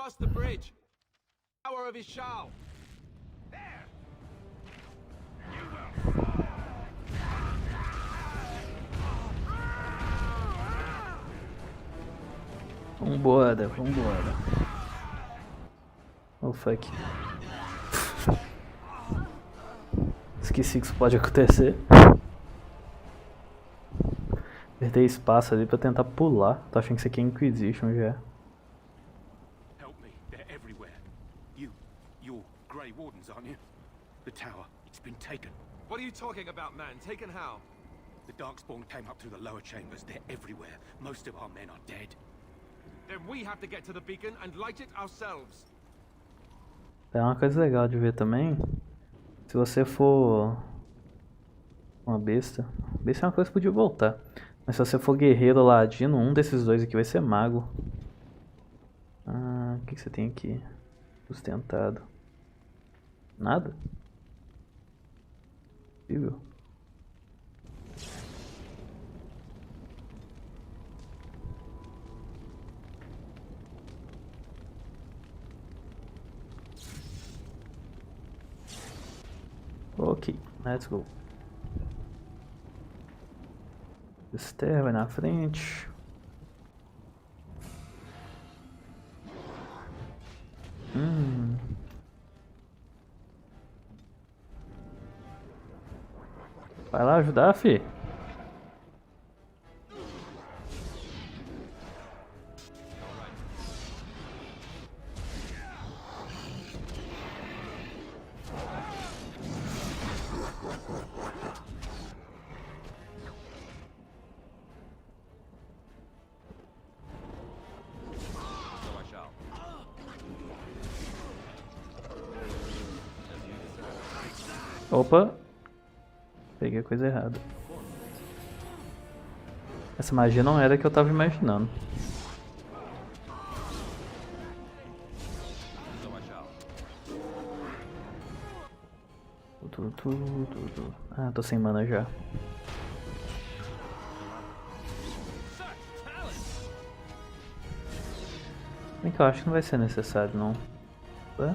across the bridge. Tower of Ishal. Vambora, vambora. Oh fuck. Esqueci que isso pode acontecer. Perder espaço ali pra tentar pular. Tô achando que isso aqui é Inquisition já. Help me, they're everywhere. You're Grey Wardens, aren't you? The tower, it's been taken. What are you talking about, man? Taken how? The Darkspawn came up through the lower chambers. They're everywhere. Most of our men are dead. Then we have to get to the beacon and light it ourselves. É uma coisa legal de ver também. Se você for uma besta. Besta é uma coisa que podia voltar. Mas se você for guerreiro ou ladino, um desses dois aqui vai ser mago. Ah, o que você tem aqui? Sustentado. Nada? Possível. Ok, let's go. Esther vai na frente. Vai lá ajudar, fi. Opa. Peguei a coisa errada. Essa magia não era a que eu tava imaginando. Ah, tô sem mana já. Bem que eu acho que não vai ser necessário, não. Ué?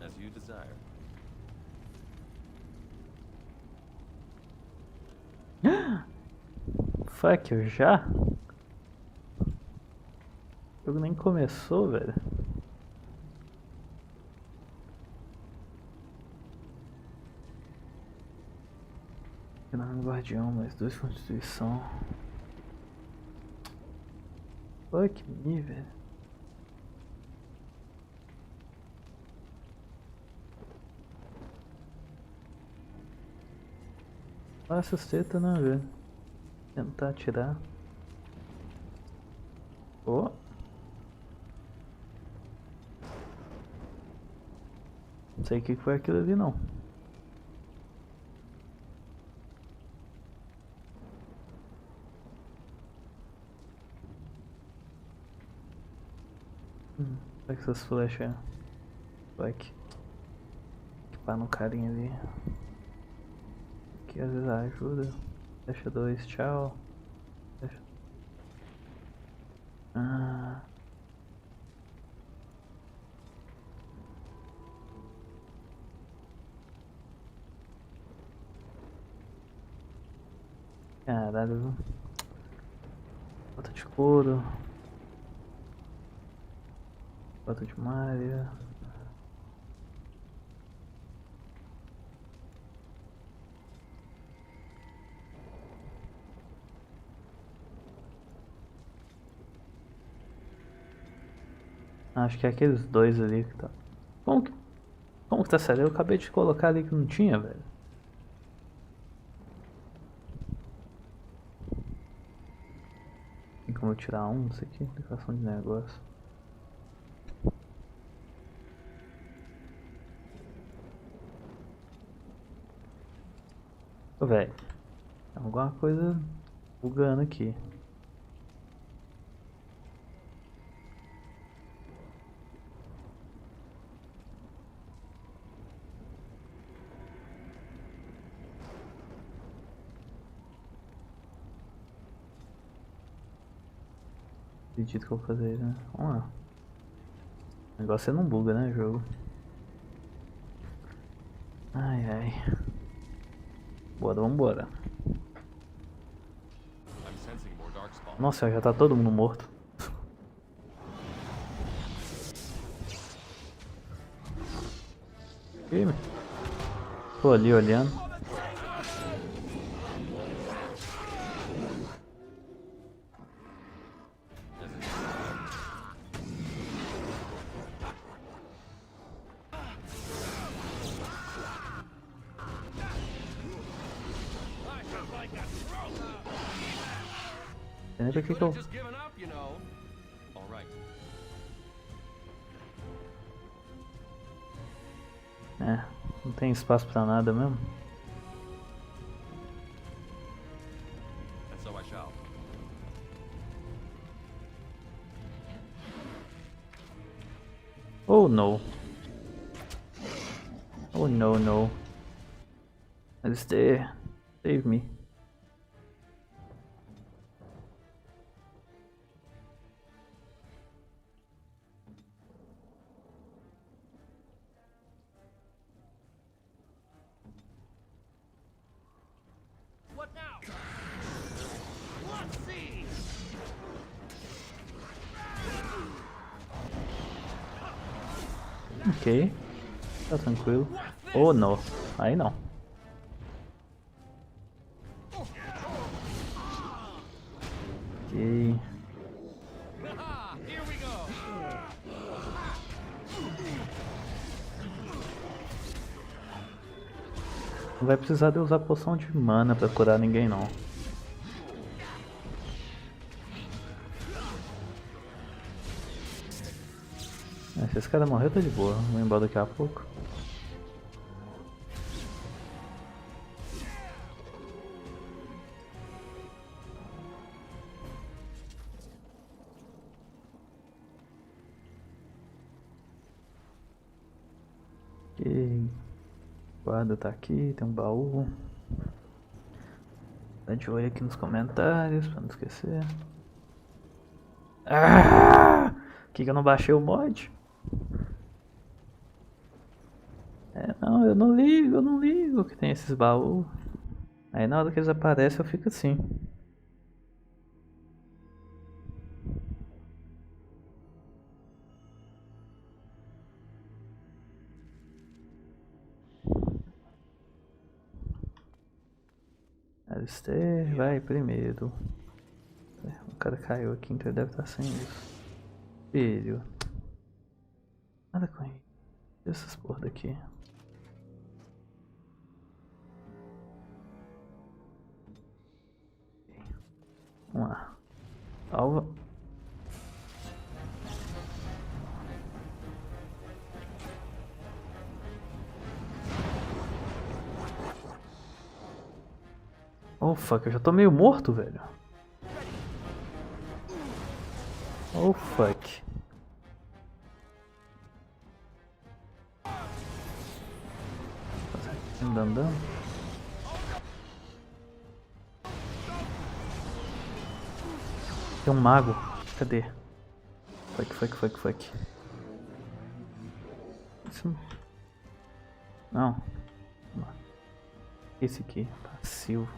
As you desire. Fuck, eu já? O jogo nem começou, velho. Fenômeno guardião, mais 2 constituição. Fuck me, velho. Passa as tetas, né, velho? Tentar tirar. Oh. Não sei o que foi aquilo ali, não. Pega essas flechas. Like. Equipar no carinha ali. Que às vezes ajuda. Flecha 2, tchau. Flecha. Ah. Caralho. Bota de couro. Bota de malha. Acho que é aqueles dois ali que tá. Como que tá sério? Eu acabei de colocar ali que não tinha, velho. Tem como eu tirar um disso aqui? Aplicação de negócio. Ô, velho. Tem alguma coisa bugando aqui. Acredito que eu vou fazer isso, né? Vamos lá. O negócio é não buga, né, jogo? Ai, ai. Bora, vambora. Nossa, já tá todo mundo morto. Ih, tô ali olhando. Entendeu por que eu... É, não tem espaço pra nada mesmo. Oh no. Oh no, no. Alistair, save me. What now? Let's see. Ok. Tá tranquilo. Oh não. Aí não. Ok. Não vai precisar de usar poção de mana pra curar ninguém não. Se esse cara morrer, tá de boa. Vou embora daqui a pouco. Ok. Guarda tá aqui, tem um baú. Tá de olho aqui nos comentários pra não esquecer. Ah! Por que eu não baixei o mod? É, não, eu não ligo que tem esses baús. Aí na hora que eles aparecem eu fico assim. Alistair vai primeiro. O cara caiu aqui, então ele deve estar sem isso. Filho. Nada com ele. Essas porra daqui. Vamos lá. Salva. Oh fuck, eu já tô meio morto, velho. Oh fuck. Andando. Tem um mago. Cadê? Fuck. Isso... Não. Esse aqui. Passivo.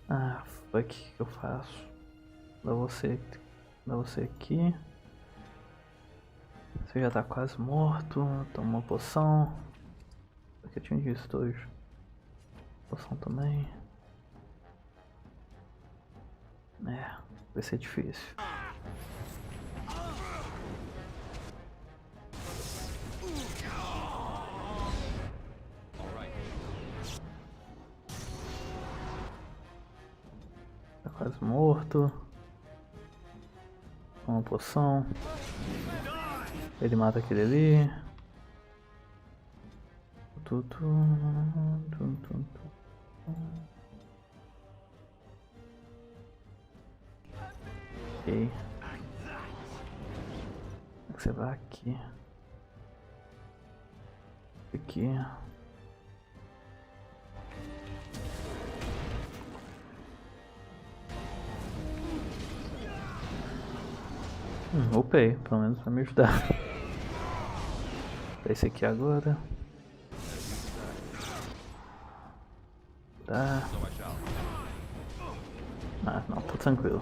Ah, fuck. O que eu faço? Dá você aqui. Você já tá quase morto. Toma uma poção. Aqui eu tinha visto hoje. Poção também. É, vai ser difícil. Tá quase morto. Uma poção. Ele mata aquele ali. Ok. Você vai aqui. Aqui. Upei, pelo menos pra me ajudar. Esse aqui agora. Tá. Ah, não, tá tranquilo.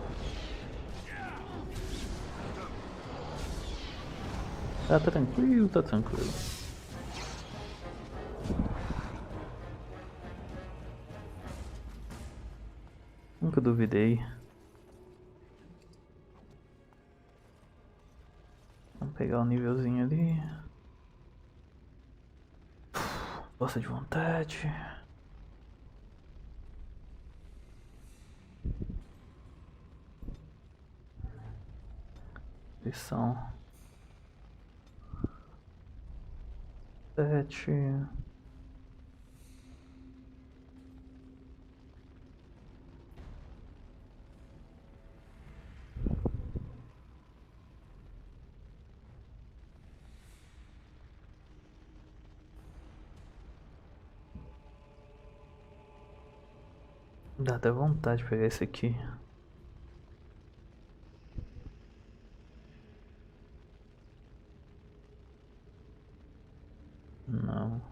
Tá tranquilo, tá tranquilo. Nunca duvidei. Vamos pegar o nívelzinho ali. Força de vontade. Lição 7. Dá até vontade de pegar esse aqui. Não.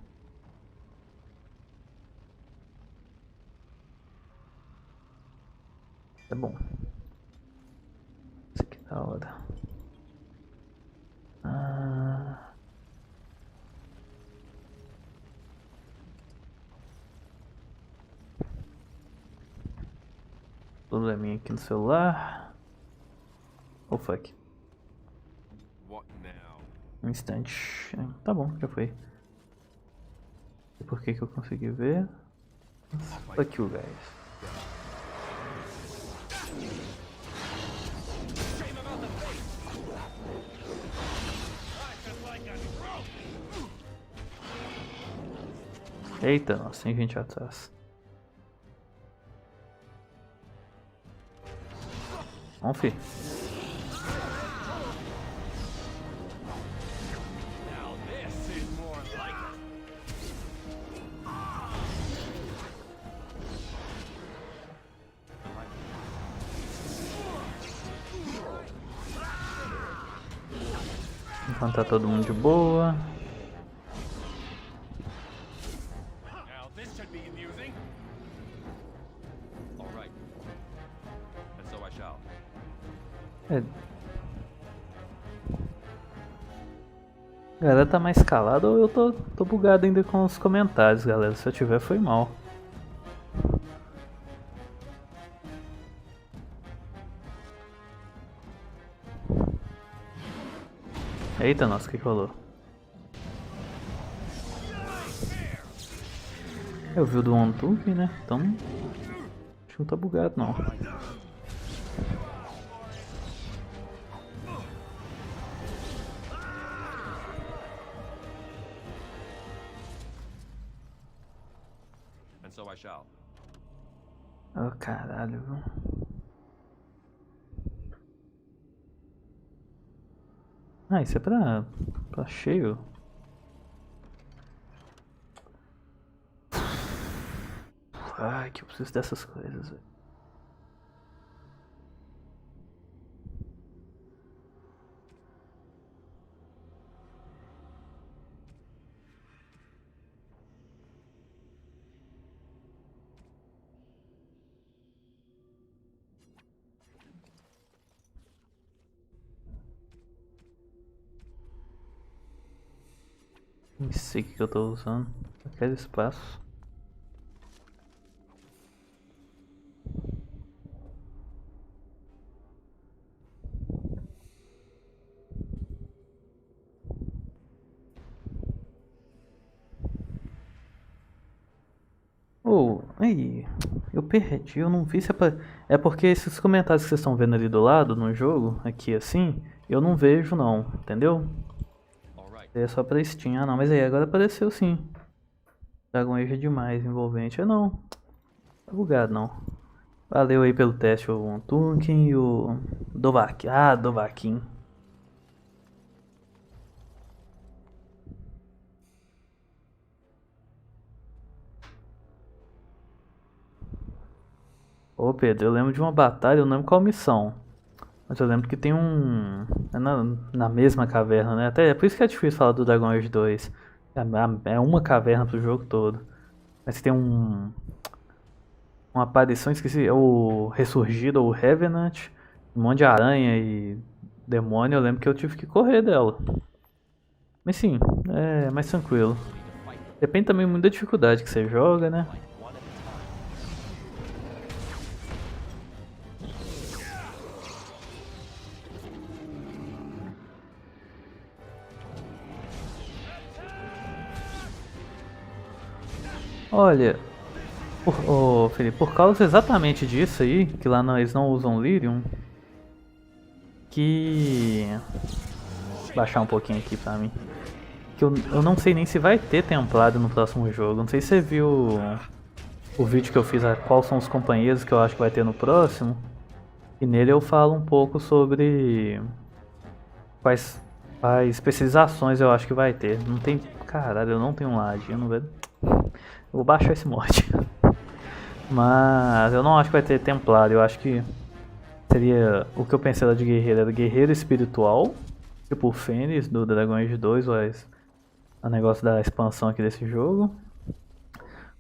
É bom. Esse aqui é da hora. Probleminha aqui no celular. Oh fuck. Um instante. Tá bom, já foi. E por que eu consegui ver? Fuck you guys. Eita, nossa, tem gente atrás. Vamos, fi. Enquanto tá todo mundo de boa. A galera tá mais calada ou eu tô bugado ainda com os comentários, galera. Se eu tiver, foi mal. Eita, nossa, o que rolou? Eu vi o do OneTube, né? Então acho que não tá bugado não. Oh, caralho, viu? Ah, isso é pra cheio. Ai, que eu preciso dessas coisas, velho. Nem sei o que eu tô usando. Aquele espaço. Oh, aí, eu perdi, eu não vi se é porque esses comentários que vocês estão vendo ali do lado no jogo, aqui assim, eu não vejo não, entendeu? É só pra Steam. Ah não, mas aí agora apareceu sim. Dragon Age é demais, envolvente. Não, tá bugado não. Valeu aí pelo teste, o Tunkin e o Dovak. Ah, Dovakin. Ô Pedro, eu lembro de uma batalha, eu não lembro qual missão. Mas eu lembro que tem um. É na mesma caverna, né? Até é por isso que é difícil falar do Dragon Age 2. É uma caverna pro jogo todo. Mas tem uma aparição, esqueci, é o Ressurgido ou o Revenant, um monte de aranha e demônio, eu lembro que eu tive que correr dela. Mas sim, é mais tranquilo. Depende também muito da dificuldade que você joga, né? Olha, Felipe, por causa exatamente disso aí, que lá eles não usam Lyrium, que... Vou baixar um pouquinho aqui pra mim. Que eu não sei nem se vai ter Templário no próximo jogo. Não sei se você viu o vídeo que eu fiz, quais são os companheiros que eu acho que vai ter no próximo. E nele eu falo um pouco sobre quais especializações eu acho que vai ter. Não tem... Caralho, eu não tenho um ladino, velho. Eu vou baixar esse mod. Mas eu não acho que vai ter Templário. Eu acho que seria... O que eu pensei lá de guerreiro era guerreiro espiritual. Tipo o Fênix do Dragon Age 2. O negócio da expansão aqui desse jogo.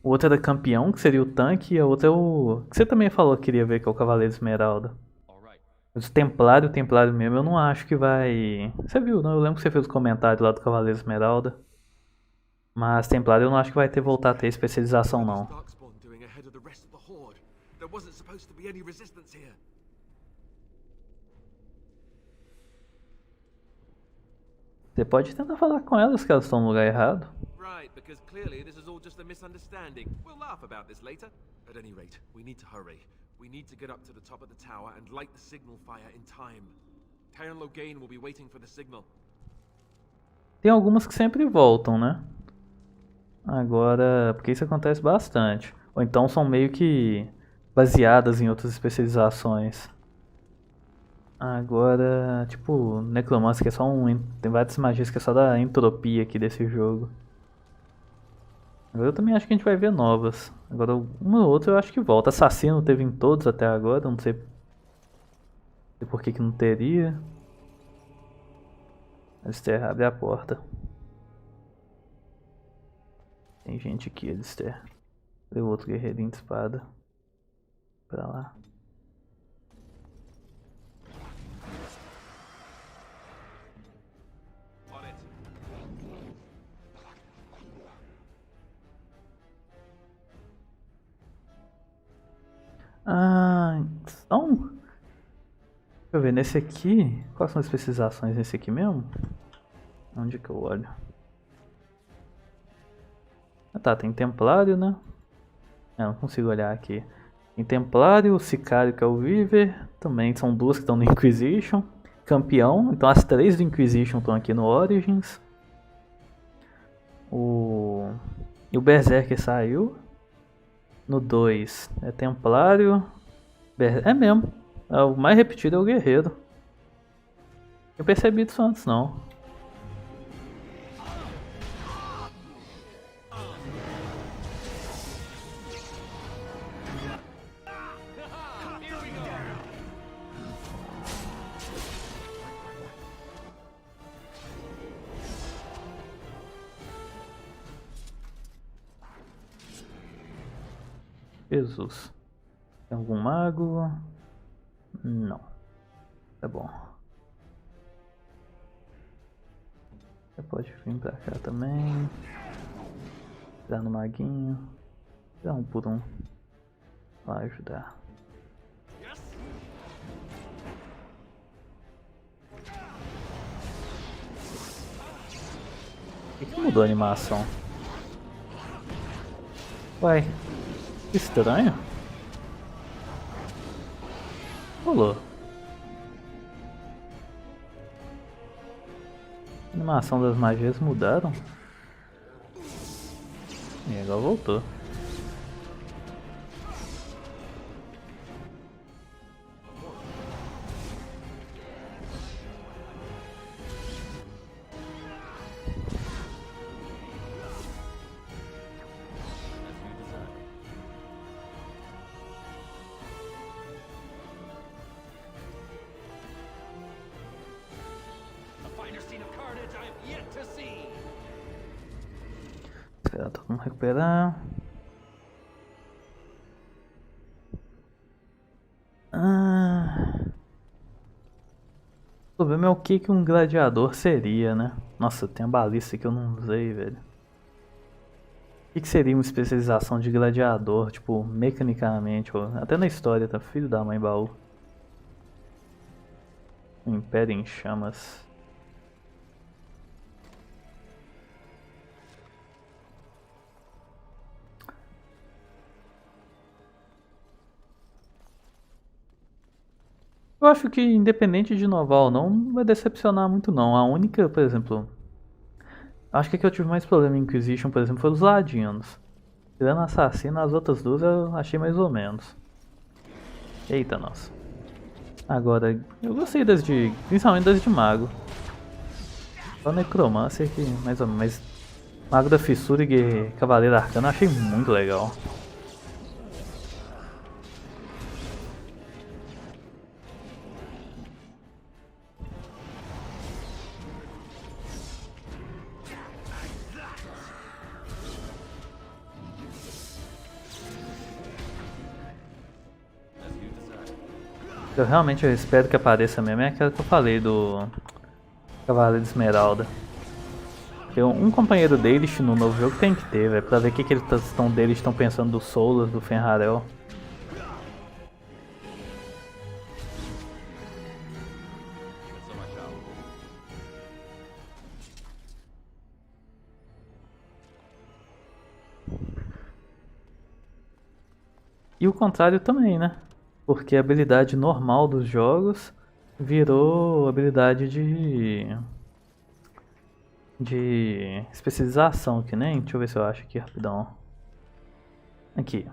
O outro era campeão, que seria o tanque. E a outra é o... Que você também falou que queria ver, que é o Cavaleiro Esmeralda. Mas o Templário mesmo, eu não acho que vai... Você viu, não? Eu lembro que você fez os comentários lá do Cavaleiro Esmeralda. Mas Templário eu não acho que vai voltar a ter especialização, não. Você pode tentar falar com elas que elas estão no lugar errado. Right, because clearly this is all just a misunderstanding. We'll laugh about this later. At any rate, we need to hurry. We need to get up to the top of the tower and light the signal fire in time. Tyrion Loghain will be waiting for the signal. Tem algumas que sempre voltam, né? Agora, porque isso acontece bastante. Ou então são meio que baseadas em outras especializações. Agora, tipo, Necromancer que é só tem várias magias que é só da entropia aqui desse jogo. Agora eu também acho que a gente vai ver novas. Agora uma ou outra eu acho que volta. Assassino teve em todos até agora, não sei por que não teria. Alistair, abre a porta. Tem gente aqui, Alistair. Deu outro guerreirinho de espada. Pra lá. Então... Deixa eu ver, nesse aqui... Quais são as especializações nesse aqui mesmo? Onde que eu olho? Ah tá, tem Templário, né? Não consigo olhar aqui. Tem Templário, o Sicário que é o Weaver. Também são duas que estão no Inquisition. Campeão, então as três do Inquisition estão aqui no Origins. E o Berserker saiu. No 2 é Templário. É mesmo. O mais repetido é o Guerreiro. Eu percebi isso antes não. Jesus. Tem algum mago? Não. Tá bom. Você pode vir pra cá também. Tirar no maguinho. Tirar um por um. Vai ajudar. Por que mudou a animação? Uai. Estranho. Rolou. A animação das magias mudaram. E agora voltou. Esperar todo mundo recuperar. O problema é o que um gladiador seria, né? Nossa, tem a balista que eu não usei, velho. O que seria uma especialização de gladiador, tipo, mecanicamente, ou até na história, tá? Filho da mãe baú. Um império em chamas. Eu acho que independente de inovar ou não vai decepcionar muito não. A única, por exemplo, acho que a que eu tive mais problema em Inquisition, por exemplo, foi os ladinos. Tirando assassino, as outras duas eu achei mais ou menos. Eita, nossa. Agora, eu gostei das de, principalmente das de mago. Só necromancer que mais ou menos, mas mago da fissura e cavaleiro arcano eu achei muito legal. Eu realmente espero que apareça mesmo é aquela que eu falei do Cavaleiro de Esmeralda. Porque um companheiro deles no novo jogo tem que ter, velho, pra ver o que eles estão pensando do Solas, do Fenrarel. E o contrário também, né? Porque a habilidade normal dos jogos virou habilidade de especialização, que nem, deixa eu ver se eu acho aqui rapidão. Aqui.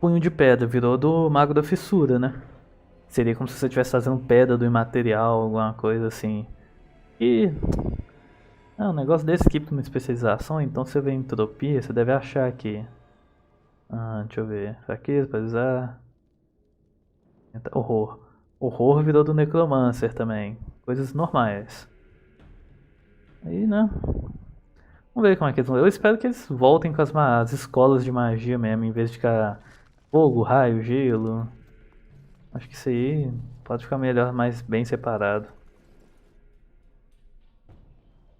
Punho de pedra virou do mago da fissura, né? Seria como se você estivesse fazendo pedra do imaterial, alguma coisa assim. E um negócio desse aqui para uma especialização, então você vê entropia, você deve achar aqui. Deixa eu ver. Fraqueza, para usar. Horror. Horror virou do necromancer também. Coisas normais. Aí, né? Vamos ver como é que eles vão. Eu espero que eles voltem com as escolas de magia mesmo, em vez de ficar fogo, raio, gelo. Acho que isso aí pode ficar melhor, mais bem separado.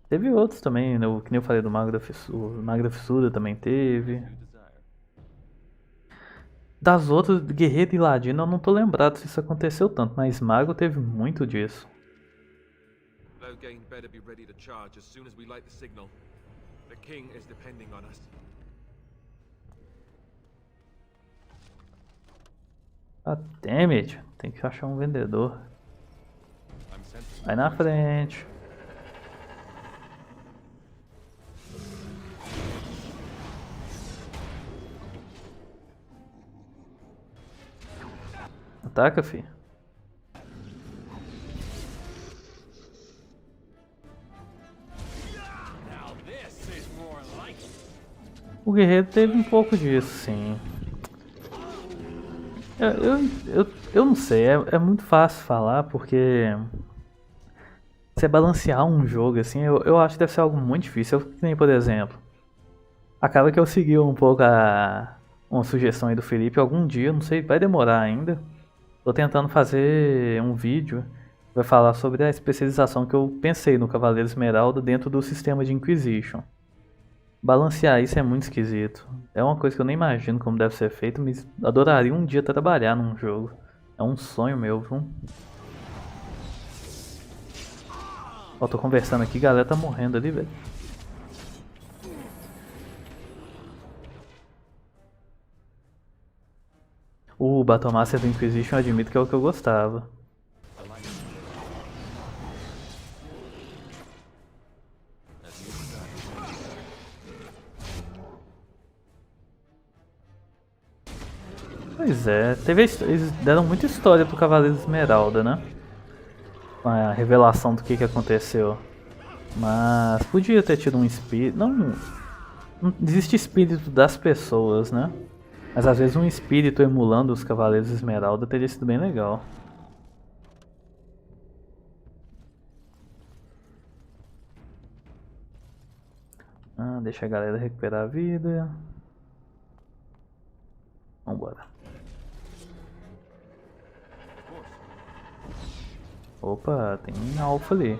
Teve outros também, né? Que nem eu falei do Mago da Fissura. O Mago da Fissura também teve. Das outras, Guerreiro e Ladino, eu não tô lembrado se isso aconteceu tanto, mas Mago teve muito disso. Loghain better be ready to charge as soon as we light the signal. The king is depending on us. Ah, damn it. Tem que achar um vendedor. Vai na frente. Ataca, fi. O guerreiro teve um pouco disso, sim. Eu não sei, é muito fácil falar porque você balancear um jogo assim, eu acho que deve ser algo muito difícil. Eu, nem por exemplo, acaba que eu segui um pouco uma sugestão aí do Felipe algum dia, não sei, vai demorar ainda. Tô tentando fazer um vídeo que vai falar sobre a especialização que eu pensei no Cavaleiro Esmeralda dentro do sistema de Inquisition. Balancear isso é muito esquisito. É uma coisa que eu nem imagino como deve ser feito, mas adoraria um dia trabalhar num jogo. É um sonho meu, viu? Ó, tô conversando aqui, a galera tá morrendo ali, velho. O Battle Master do Inquisition eu admito que é o que eu gostava. Pois é, eles deram muita história pro Cavaleiro Esmeralda, né? Com a revelação do que aconteceu. Mas podia ter tido um espírito. Não existe espírito das pessoas, né? Mas às vezes um espírito emulando os Cavaleiros Esmeralda teria sido bem legal. Deixa a galera recuperar a vida. Vambora. Opa, tem um alfa ali.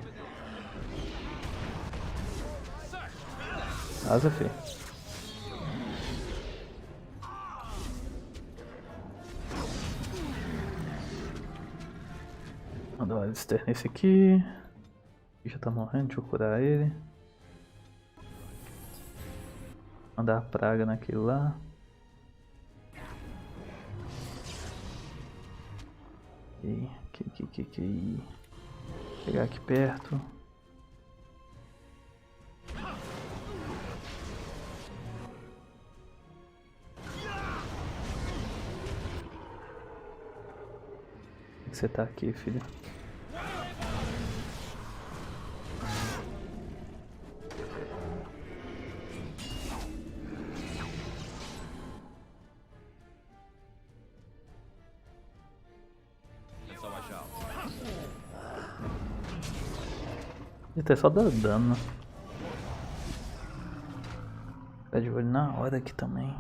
Asa, fi. Mandar o Alistair nesse aqui. Já tá morrendo, deixa eu curar ele. Mandar a praga naquele lá. E aqui. Pegar aqui perto. Por que você tá aqui, filho? Até só dá dano. Ficar de olho na hora aqui também.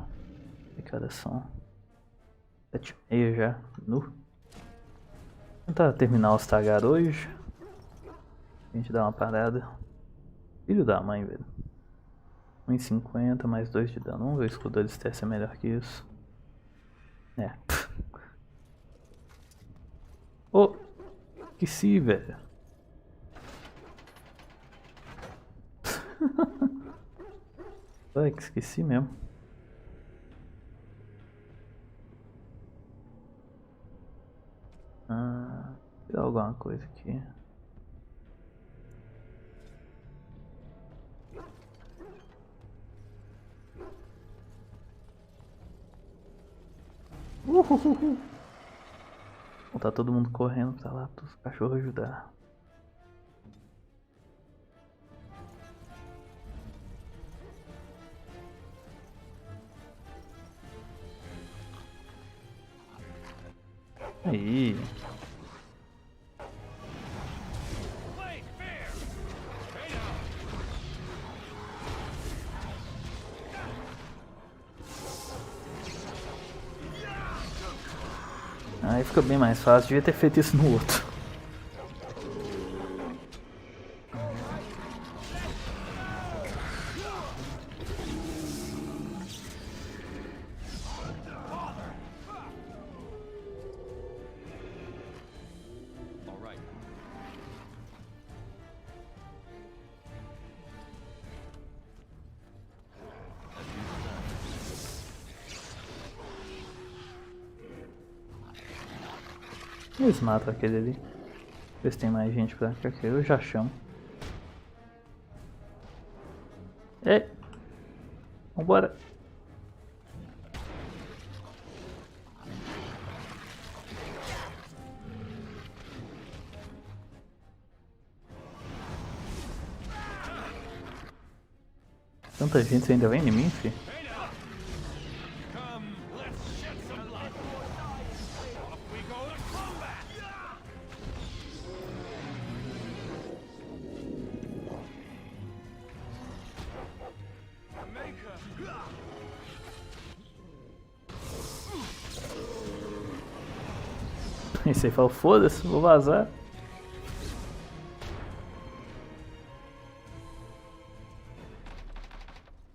Que horas são? 7h30 já. Vou tentar terminar o Ostagar hoje. A gente dá uma parada. Filho da mãe, velho. 1,50 mais 2 de dano. Vamos ver o escudo Alistair se é melhor que isso. É. Oh! Esqueci, velho. Ai, que esqueci mesmo. Tirar alguma coisa aqui. Tá todo mundo correndo pra lá para os cachorros ajudar. Aí. Aí fica bem mais fácil, devia ter feito isso no outro. Eles matam aquele ali. Ver se tem mais gente pra cá que eu já chamo. Ei! Vambora! Tanta gente, você ainda vem em mim, fi? E você fala, foda-se, vou vazar.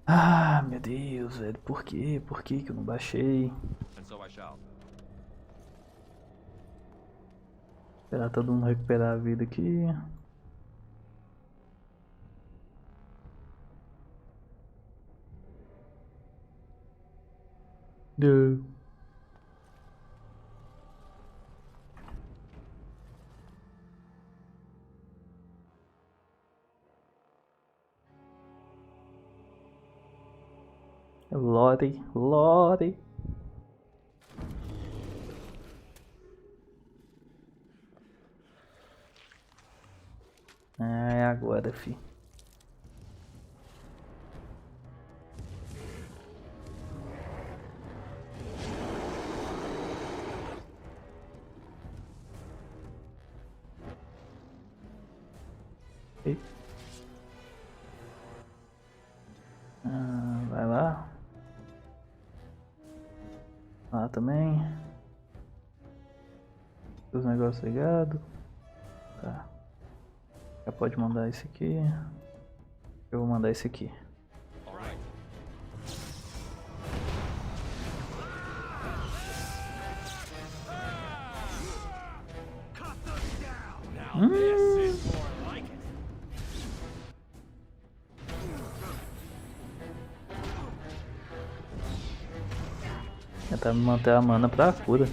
Ah, meu Deus, velho, por quê? Por que que eu não baixei? Esperar todo mundo recuperar a vida aqui. Deu. Lore. É agora, fi. Os negócios ligados. Tá. Já pode mandar esse aqui. Eu vou mandar esse aqui. Tentar manter a mana pra cura.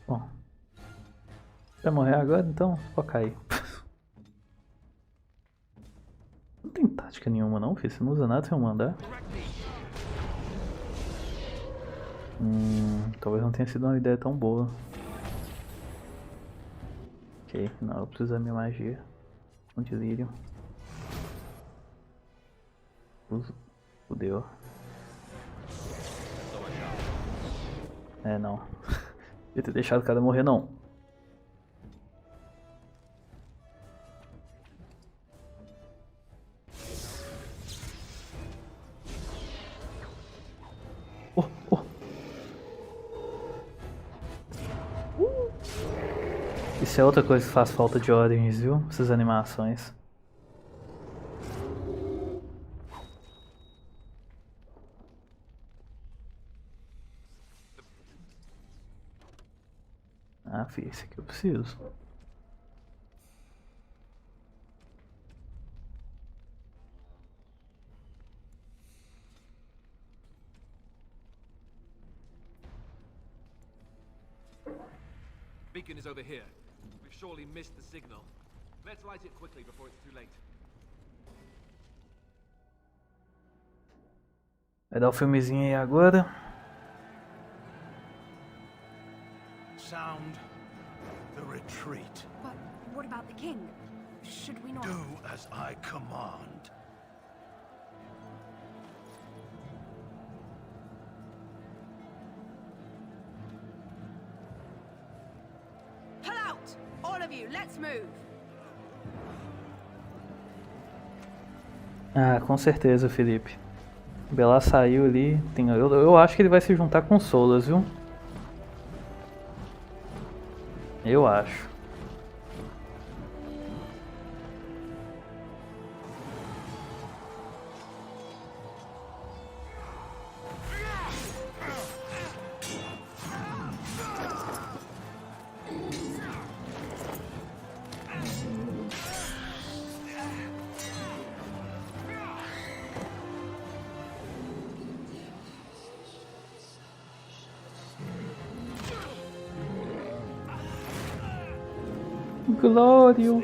Bom, vai morrer agora, então foca aí. Não tem tática nenhuma não, filho. Você não usa nada sem eu mandar. Talvez não tenha sido uma ideia tão boa. Ok, não, eu preciso da minha magia. Um delírio. Fudeu. É, não. Devia ter deixado o cara morrer, não. Isso é outra coisa que faz falta de Origins, viu? Essas animações. Ah, filho, esse aqui eu preciso. Beacon is over here. We've surely missed the signal. Let's light it quickly before it's too late. Vai dar o filmezinho aí agora. Sound the retreat. But what about the king? Should we not... Do as I command. Pull out! All of you, let's move! Ah, com certeza, Felipe. O Bela saiu ali. Eu acho que ele vai se juntar com o Solas, viu? Eu acho. Glória.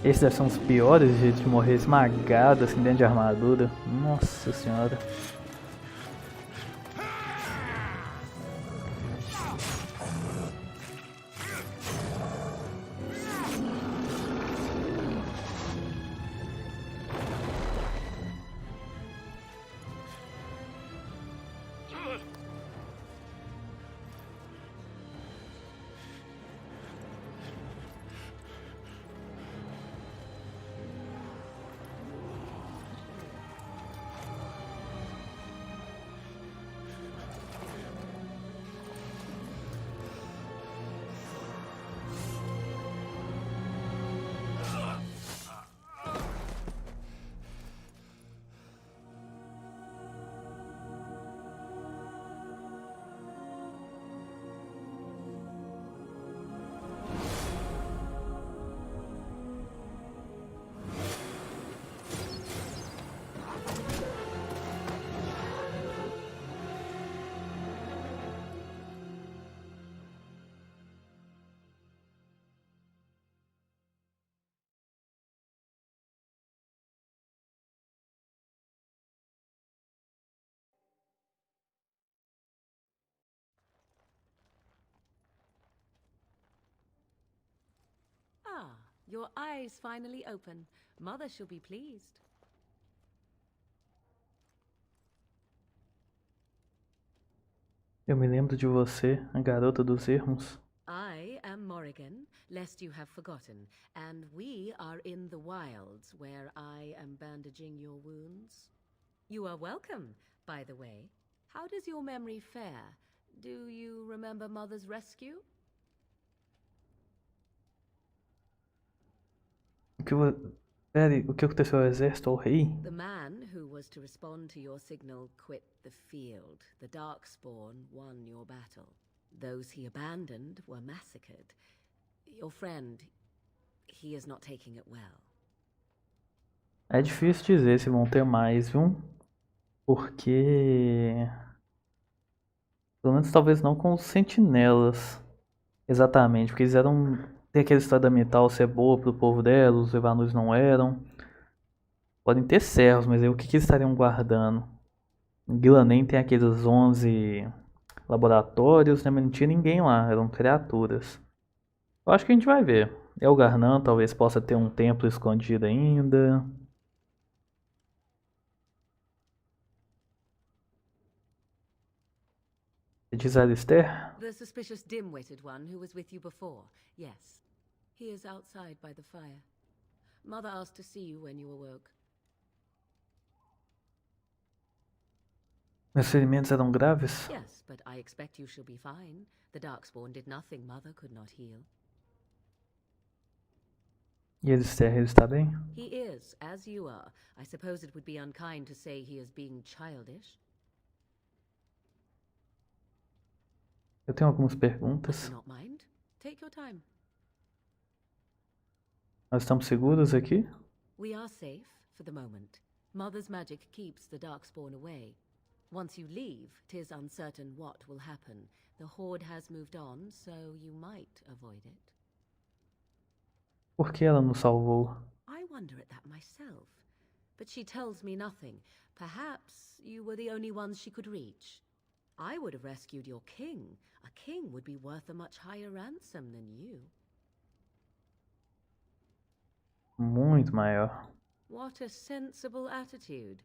Esse deve ser um dos piores jeitos de morrer esmagado assim dentro de armadura. Nossa senhora. your eyes finally open. Mother shall be pleased. Eu me lembro de você, a garota dos ermos. I am Morrigan, lest you have forgotten, and we are in the wilds where I am bandaging your wounds. You are welcome, by the way. How does your memory fare? Do you remember Mother's rescue? Peraí, o que aconteceu ao exército, ao rei? The man who was to respond to your signal quit the field. The Darkspawn won your battle. Those he abandoned were massacred. Your friend, he is not taking it well. É difícil dizer se vão ter mais, viu? Porque... Pelo menos talvez não com os sentinelas. Exatamente, porque eles eram... Tem aquela história da metal ser boa pro povo dela, os Evanus não eram. Podem ter servos, mas aí o que eles estariam guardando? Em Gilanem tem aqueles 11 laboratórios, né? Mas não tinha ninguém lá, eram criaturas. Eu acho que a gente vai ver. Elgarnan talvez possa ter um templo escondido ainda. Diz Alistair? The suspicious dim-witted one who was with you before, yes. He is outside by the fire. Mother asked to see you when you awoke. Meus ferimentos eram graves? Yes, but I expect you shall be fine. The Darkspawn did nothing Mother could not heal. E Alistair, ele está bem? He is, as you are. I suppose it would be unkind to say he is being childish. Eu tenho algumas perguntas. Not mind. Take your time. Nós estamos seguros aqui? We are safe for the moment. Mother's magic keeps the Darkspawn away. Once you leave, 'tis uncertain what will happen. The Horde has moved on, so you might avoid it. Por que ela nos salvou? I wonder at that myself. But she tells me nothing. Perhaps you were the only ones she could reach. I would have rescued your king. A king would be worth a much higher ransom than you. Muito maior. What a sensible attitude.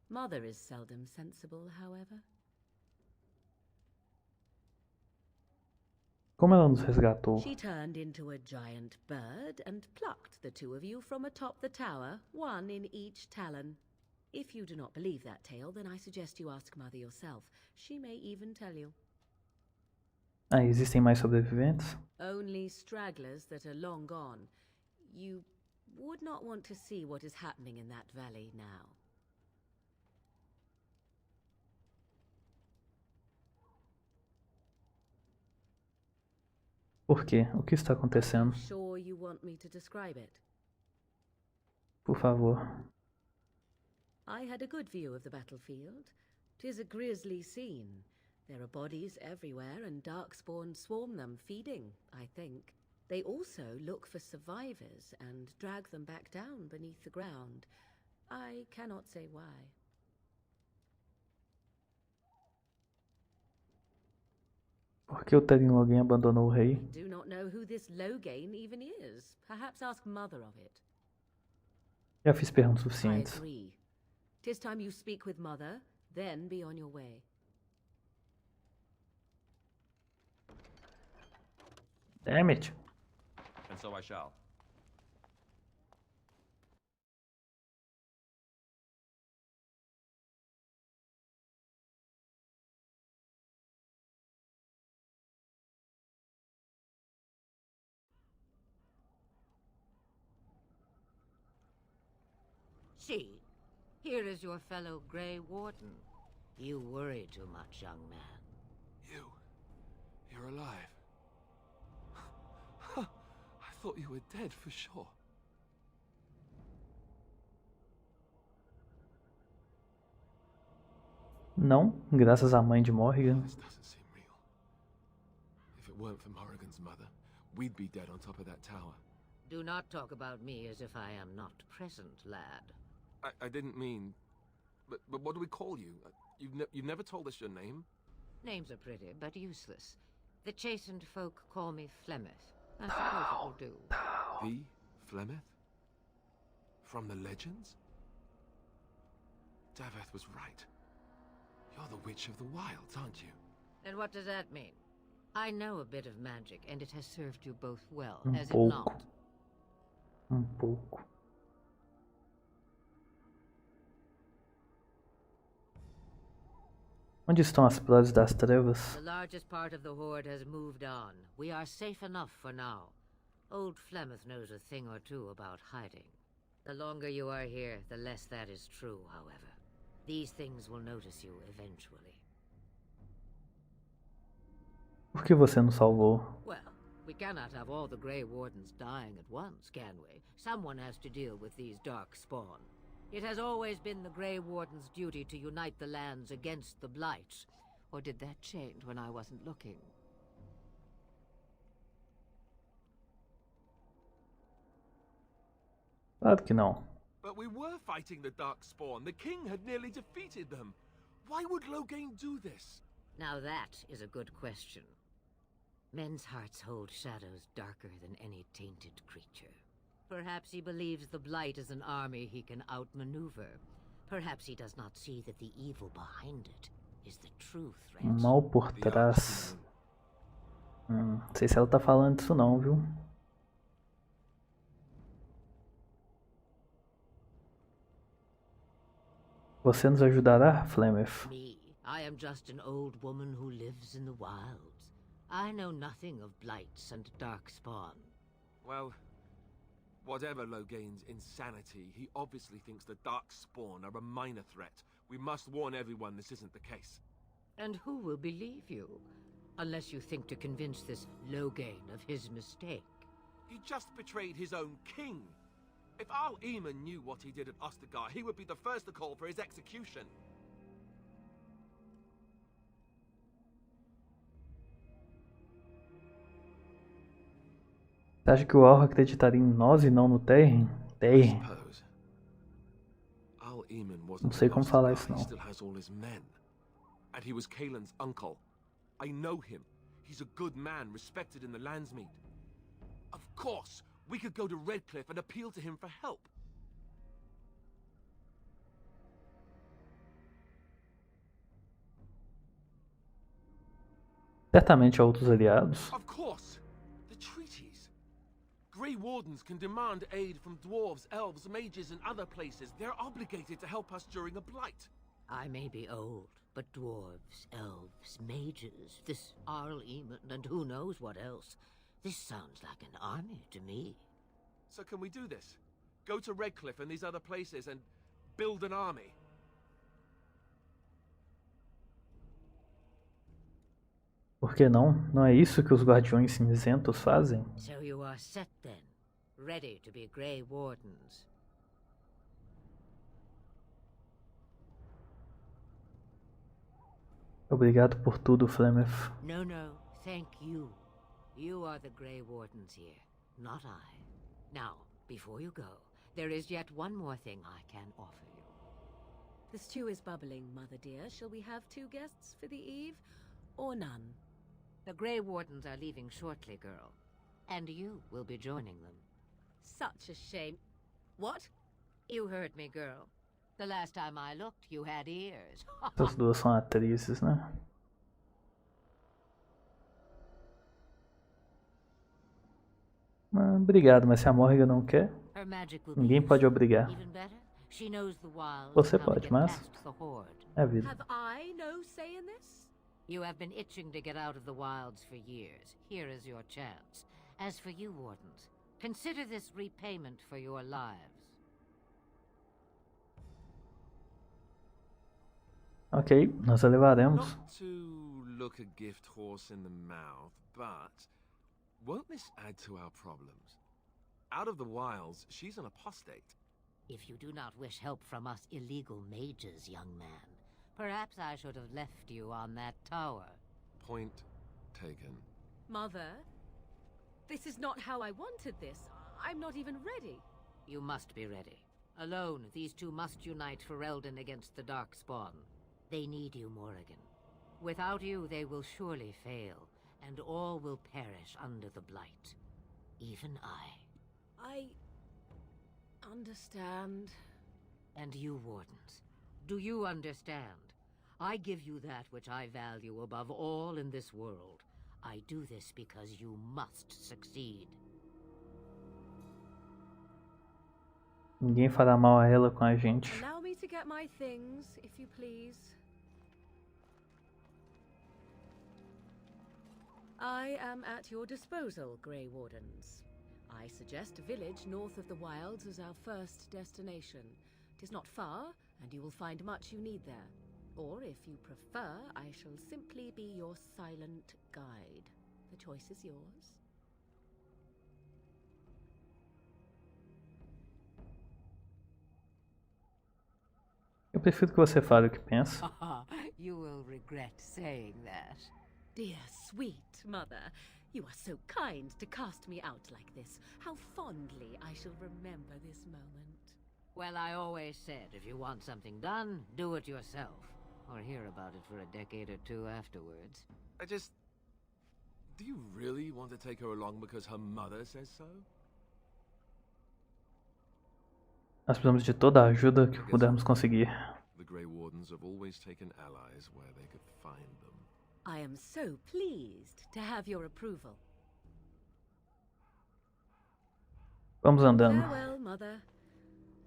Mother is seldom sensible, however. Como ela nos resgatou? She turned into a giant bird and plucked the two of you from atop the tower, one in each talon. If you do not believe that tale, then I suggest you ask Mother yourself. She may even tell you. Ah, existem mais sobreviventes? Only stragglers that are long gone. You would not want to see what is happening in that valley now. Por quê? O que está acontecendo? Sure you want me to describe it? Por favor. I had a good view of the battlefield. 'Tis a grisly scene. There are bodies everywhere, and Darkspawn swarm them, feeding, I think. They also look for survivors and drag them back down beneath the ground. I cannot say why. Por que o Terin Logan abandonou o rei? I do not know who this Loghain even is. Perhaps ask Mother of it. Já fiz perguntas I suficientes. agree. 'Tis time you speak with Mother, then be on your way. Damn it. And so I shall. See, here is your fellow Grey Warden. You worry too much, young man. You're alive. I thought you were dead for sure. Não, graças à mãe de Morrigan. This doesn't seem real. If it weren't for Morrigan's mother, we'd be dead on top of that tower. Do not talk about me as if I am not present, lad. I didn't mean... But what do we call you? You've never told us your name? Names are pretty, but useless. The chastened folk call me Flemeth. I suppose it will do. The Flemeth? From the legends? Daveth was right. You're the Witch of the Wilds, aren't you? And what does that mean? I know a bit of magic, and it has served you both well, as if Pouco. not. Pouco. Onde estão as Pilares das Trevas? The largest part of the Horde has moved on. We are safe enough for now. Old Flemeth knows a thing or two about hiding. The longer you are here, the less that is true, however. These things will notice you eventually. Por que você nos salvou? Well, we cannot have all the Grey Wardens dying at once, can we? Someone has to deal with these dark spawn. It has always been the Grey Warden's duty to unite the lands against the Blight. Or did that change when I wasn't looking? Claro que não. But we were fighting the Darkspawn. The king had nearly defeated them. Why would Loghain do this? Now that is a good question. Men's hearts hold shadows darker than any tainted creature. Perhaps he believes the Blight is an army he can outmaneuver. Perhaps he does not see that the evil behind it is the true threat. Mal por trás. Não sei se ela tá falando isso não, viu? Você nos ajudará, Flemeth? Me? I am just an old woman who lives in the wilds. I know nothing of blights and darkspawn. Well, whatever Loghain's insanity, he obviously thinks the Darkspawn are a minor threat. We must warn everyone this isn't the case. And who will believe you? Unless you think to convince this Loghain of his mistake. He just betrayed his own king. If Al-Eamon knew what he did at Ostagar, he would be the first to call for his execution. Você acha que o Al acreditaria em nós e não no Terren? Terren. Não sei como falar isso não. And he was Cailan's uncle. I know him. He's a good man, respected in the Landsmeet. Of course, we could go to Redcliffe and appeal to him for help. Certamente há outros aliados. Of course. The treaties. Grey Wardens can demand aid from dwarves, elves, mages, and other places. They're obligated to help us during a blight. I may be old, but dwarves, elves, mages, this Al-Eamon, and who knows what else. This sounds like an army to me. So can we do this? Go to Redcliffe and these other places and build an army? Por que não? Não é isso que os Guardiões Cinzentos fazem? So you are set then, ready to be Grey Wardens. Obrigado por tudo, Flemeth. No, thank you. You are the Grey Wardens here, not I. Now, before you go, there is yet one more thing I can offer you. The stew is bubbling, Mother dear. Shall we have 2 guests for the eve, or none? The Grey Wardens are leaving shortly, girl. And you will be joining them. Such a shame. What? You heard me, girl. The last time I looked, you had ears. Essas duas são atrizes, né? Obrigado, mas se a Morrigan não quer, ninguém pode obrigar. Você pode, mas é a vida. Have I no say in this? You have been itching to get out of the wilds for years. Here is your chance. As for you, Wardens, consider this repayment for your lives. Ok, nós a levaremos. Not to look a gift horse in the mouth, but won't this add to our problems? Out of the wilds, she's an apostate. If you do not wish help from us illegal mages, young man, perhaps I should have left you on that tower. Point taken. Mother, this is not how I wanted this. I'm not even ready. You must be ready. Alone, these two must unite for Eldon against the Darkspawn. They need you, Morrigan. Without you, they will surely fail, and all will perish under the Blight. Even I. understand. And you, Wardens, do you understand? I give you that which I value above all in this world. I do this because you must succeed. Ninguém fará mal a ela com a gente. Allow me to get my things, if you please. I am at your disposal, Grey Wardens. I suggest a village north of the wilds as our first destination. 'Tis not far, and you will find much you need there. Or, if you prefer, I shall simply be your silent guide. The choice is yours. Eu prefiro que você fale o que pensa. You will regret saying that. Dear sweet mother, you are so kind to cast me out like this. How fondly I shall remember this moment. Well, I always said, if you want something done, do it yourself. Or hear about it for a decade or two afterwards. Do you really want to take her along because her mother says so? Nós precisamos de toda a ajuda que pudermos conseguir. The Grey Wardens have always taken allies where they could find them. I am so pleased to have your approval. Vamos andando. Farewell, mother.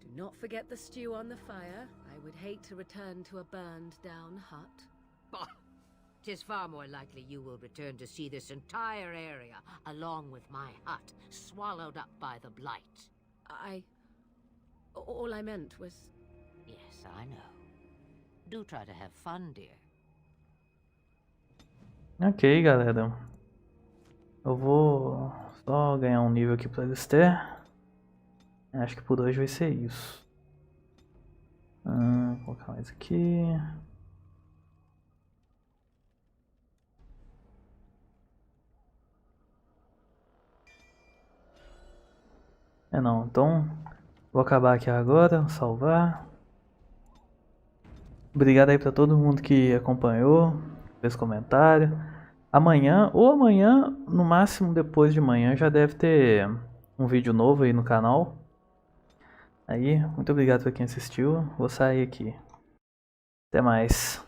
Do not forget the stew on the fire. I would hate to return to a burned-down hut. Bah! 'Tis far more likely you will return to see this entire area, along with my hut, swallowed up by the blight. All I meant was... Yes, I know. Do try to have fun, dear. Ok, galera. Eu vou só ganhar um nível aqui pra Alistair. Acho que por hoje vai ser isso. Vou colocar mais aqui. Não, então vou acabar aqui agora, salvar. Obrigado aí pra todo mundo que acompanhou, fez comentário. Amanhã, no máximo depois de manhã, já deve ter um vídeo novo aí no canal. Aí, muito obrigado pra quem assistiu. Vou sair aqui. Até mais.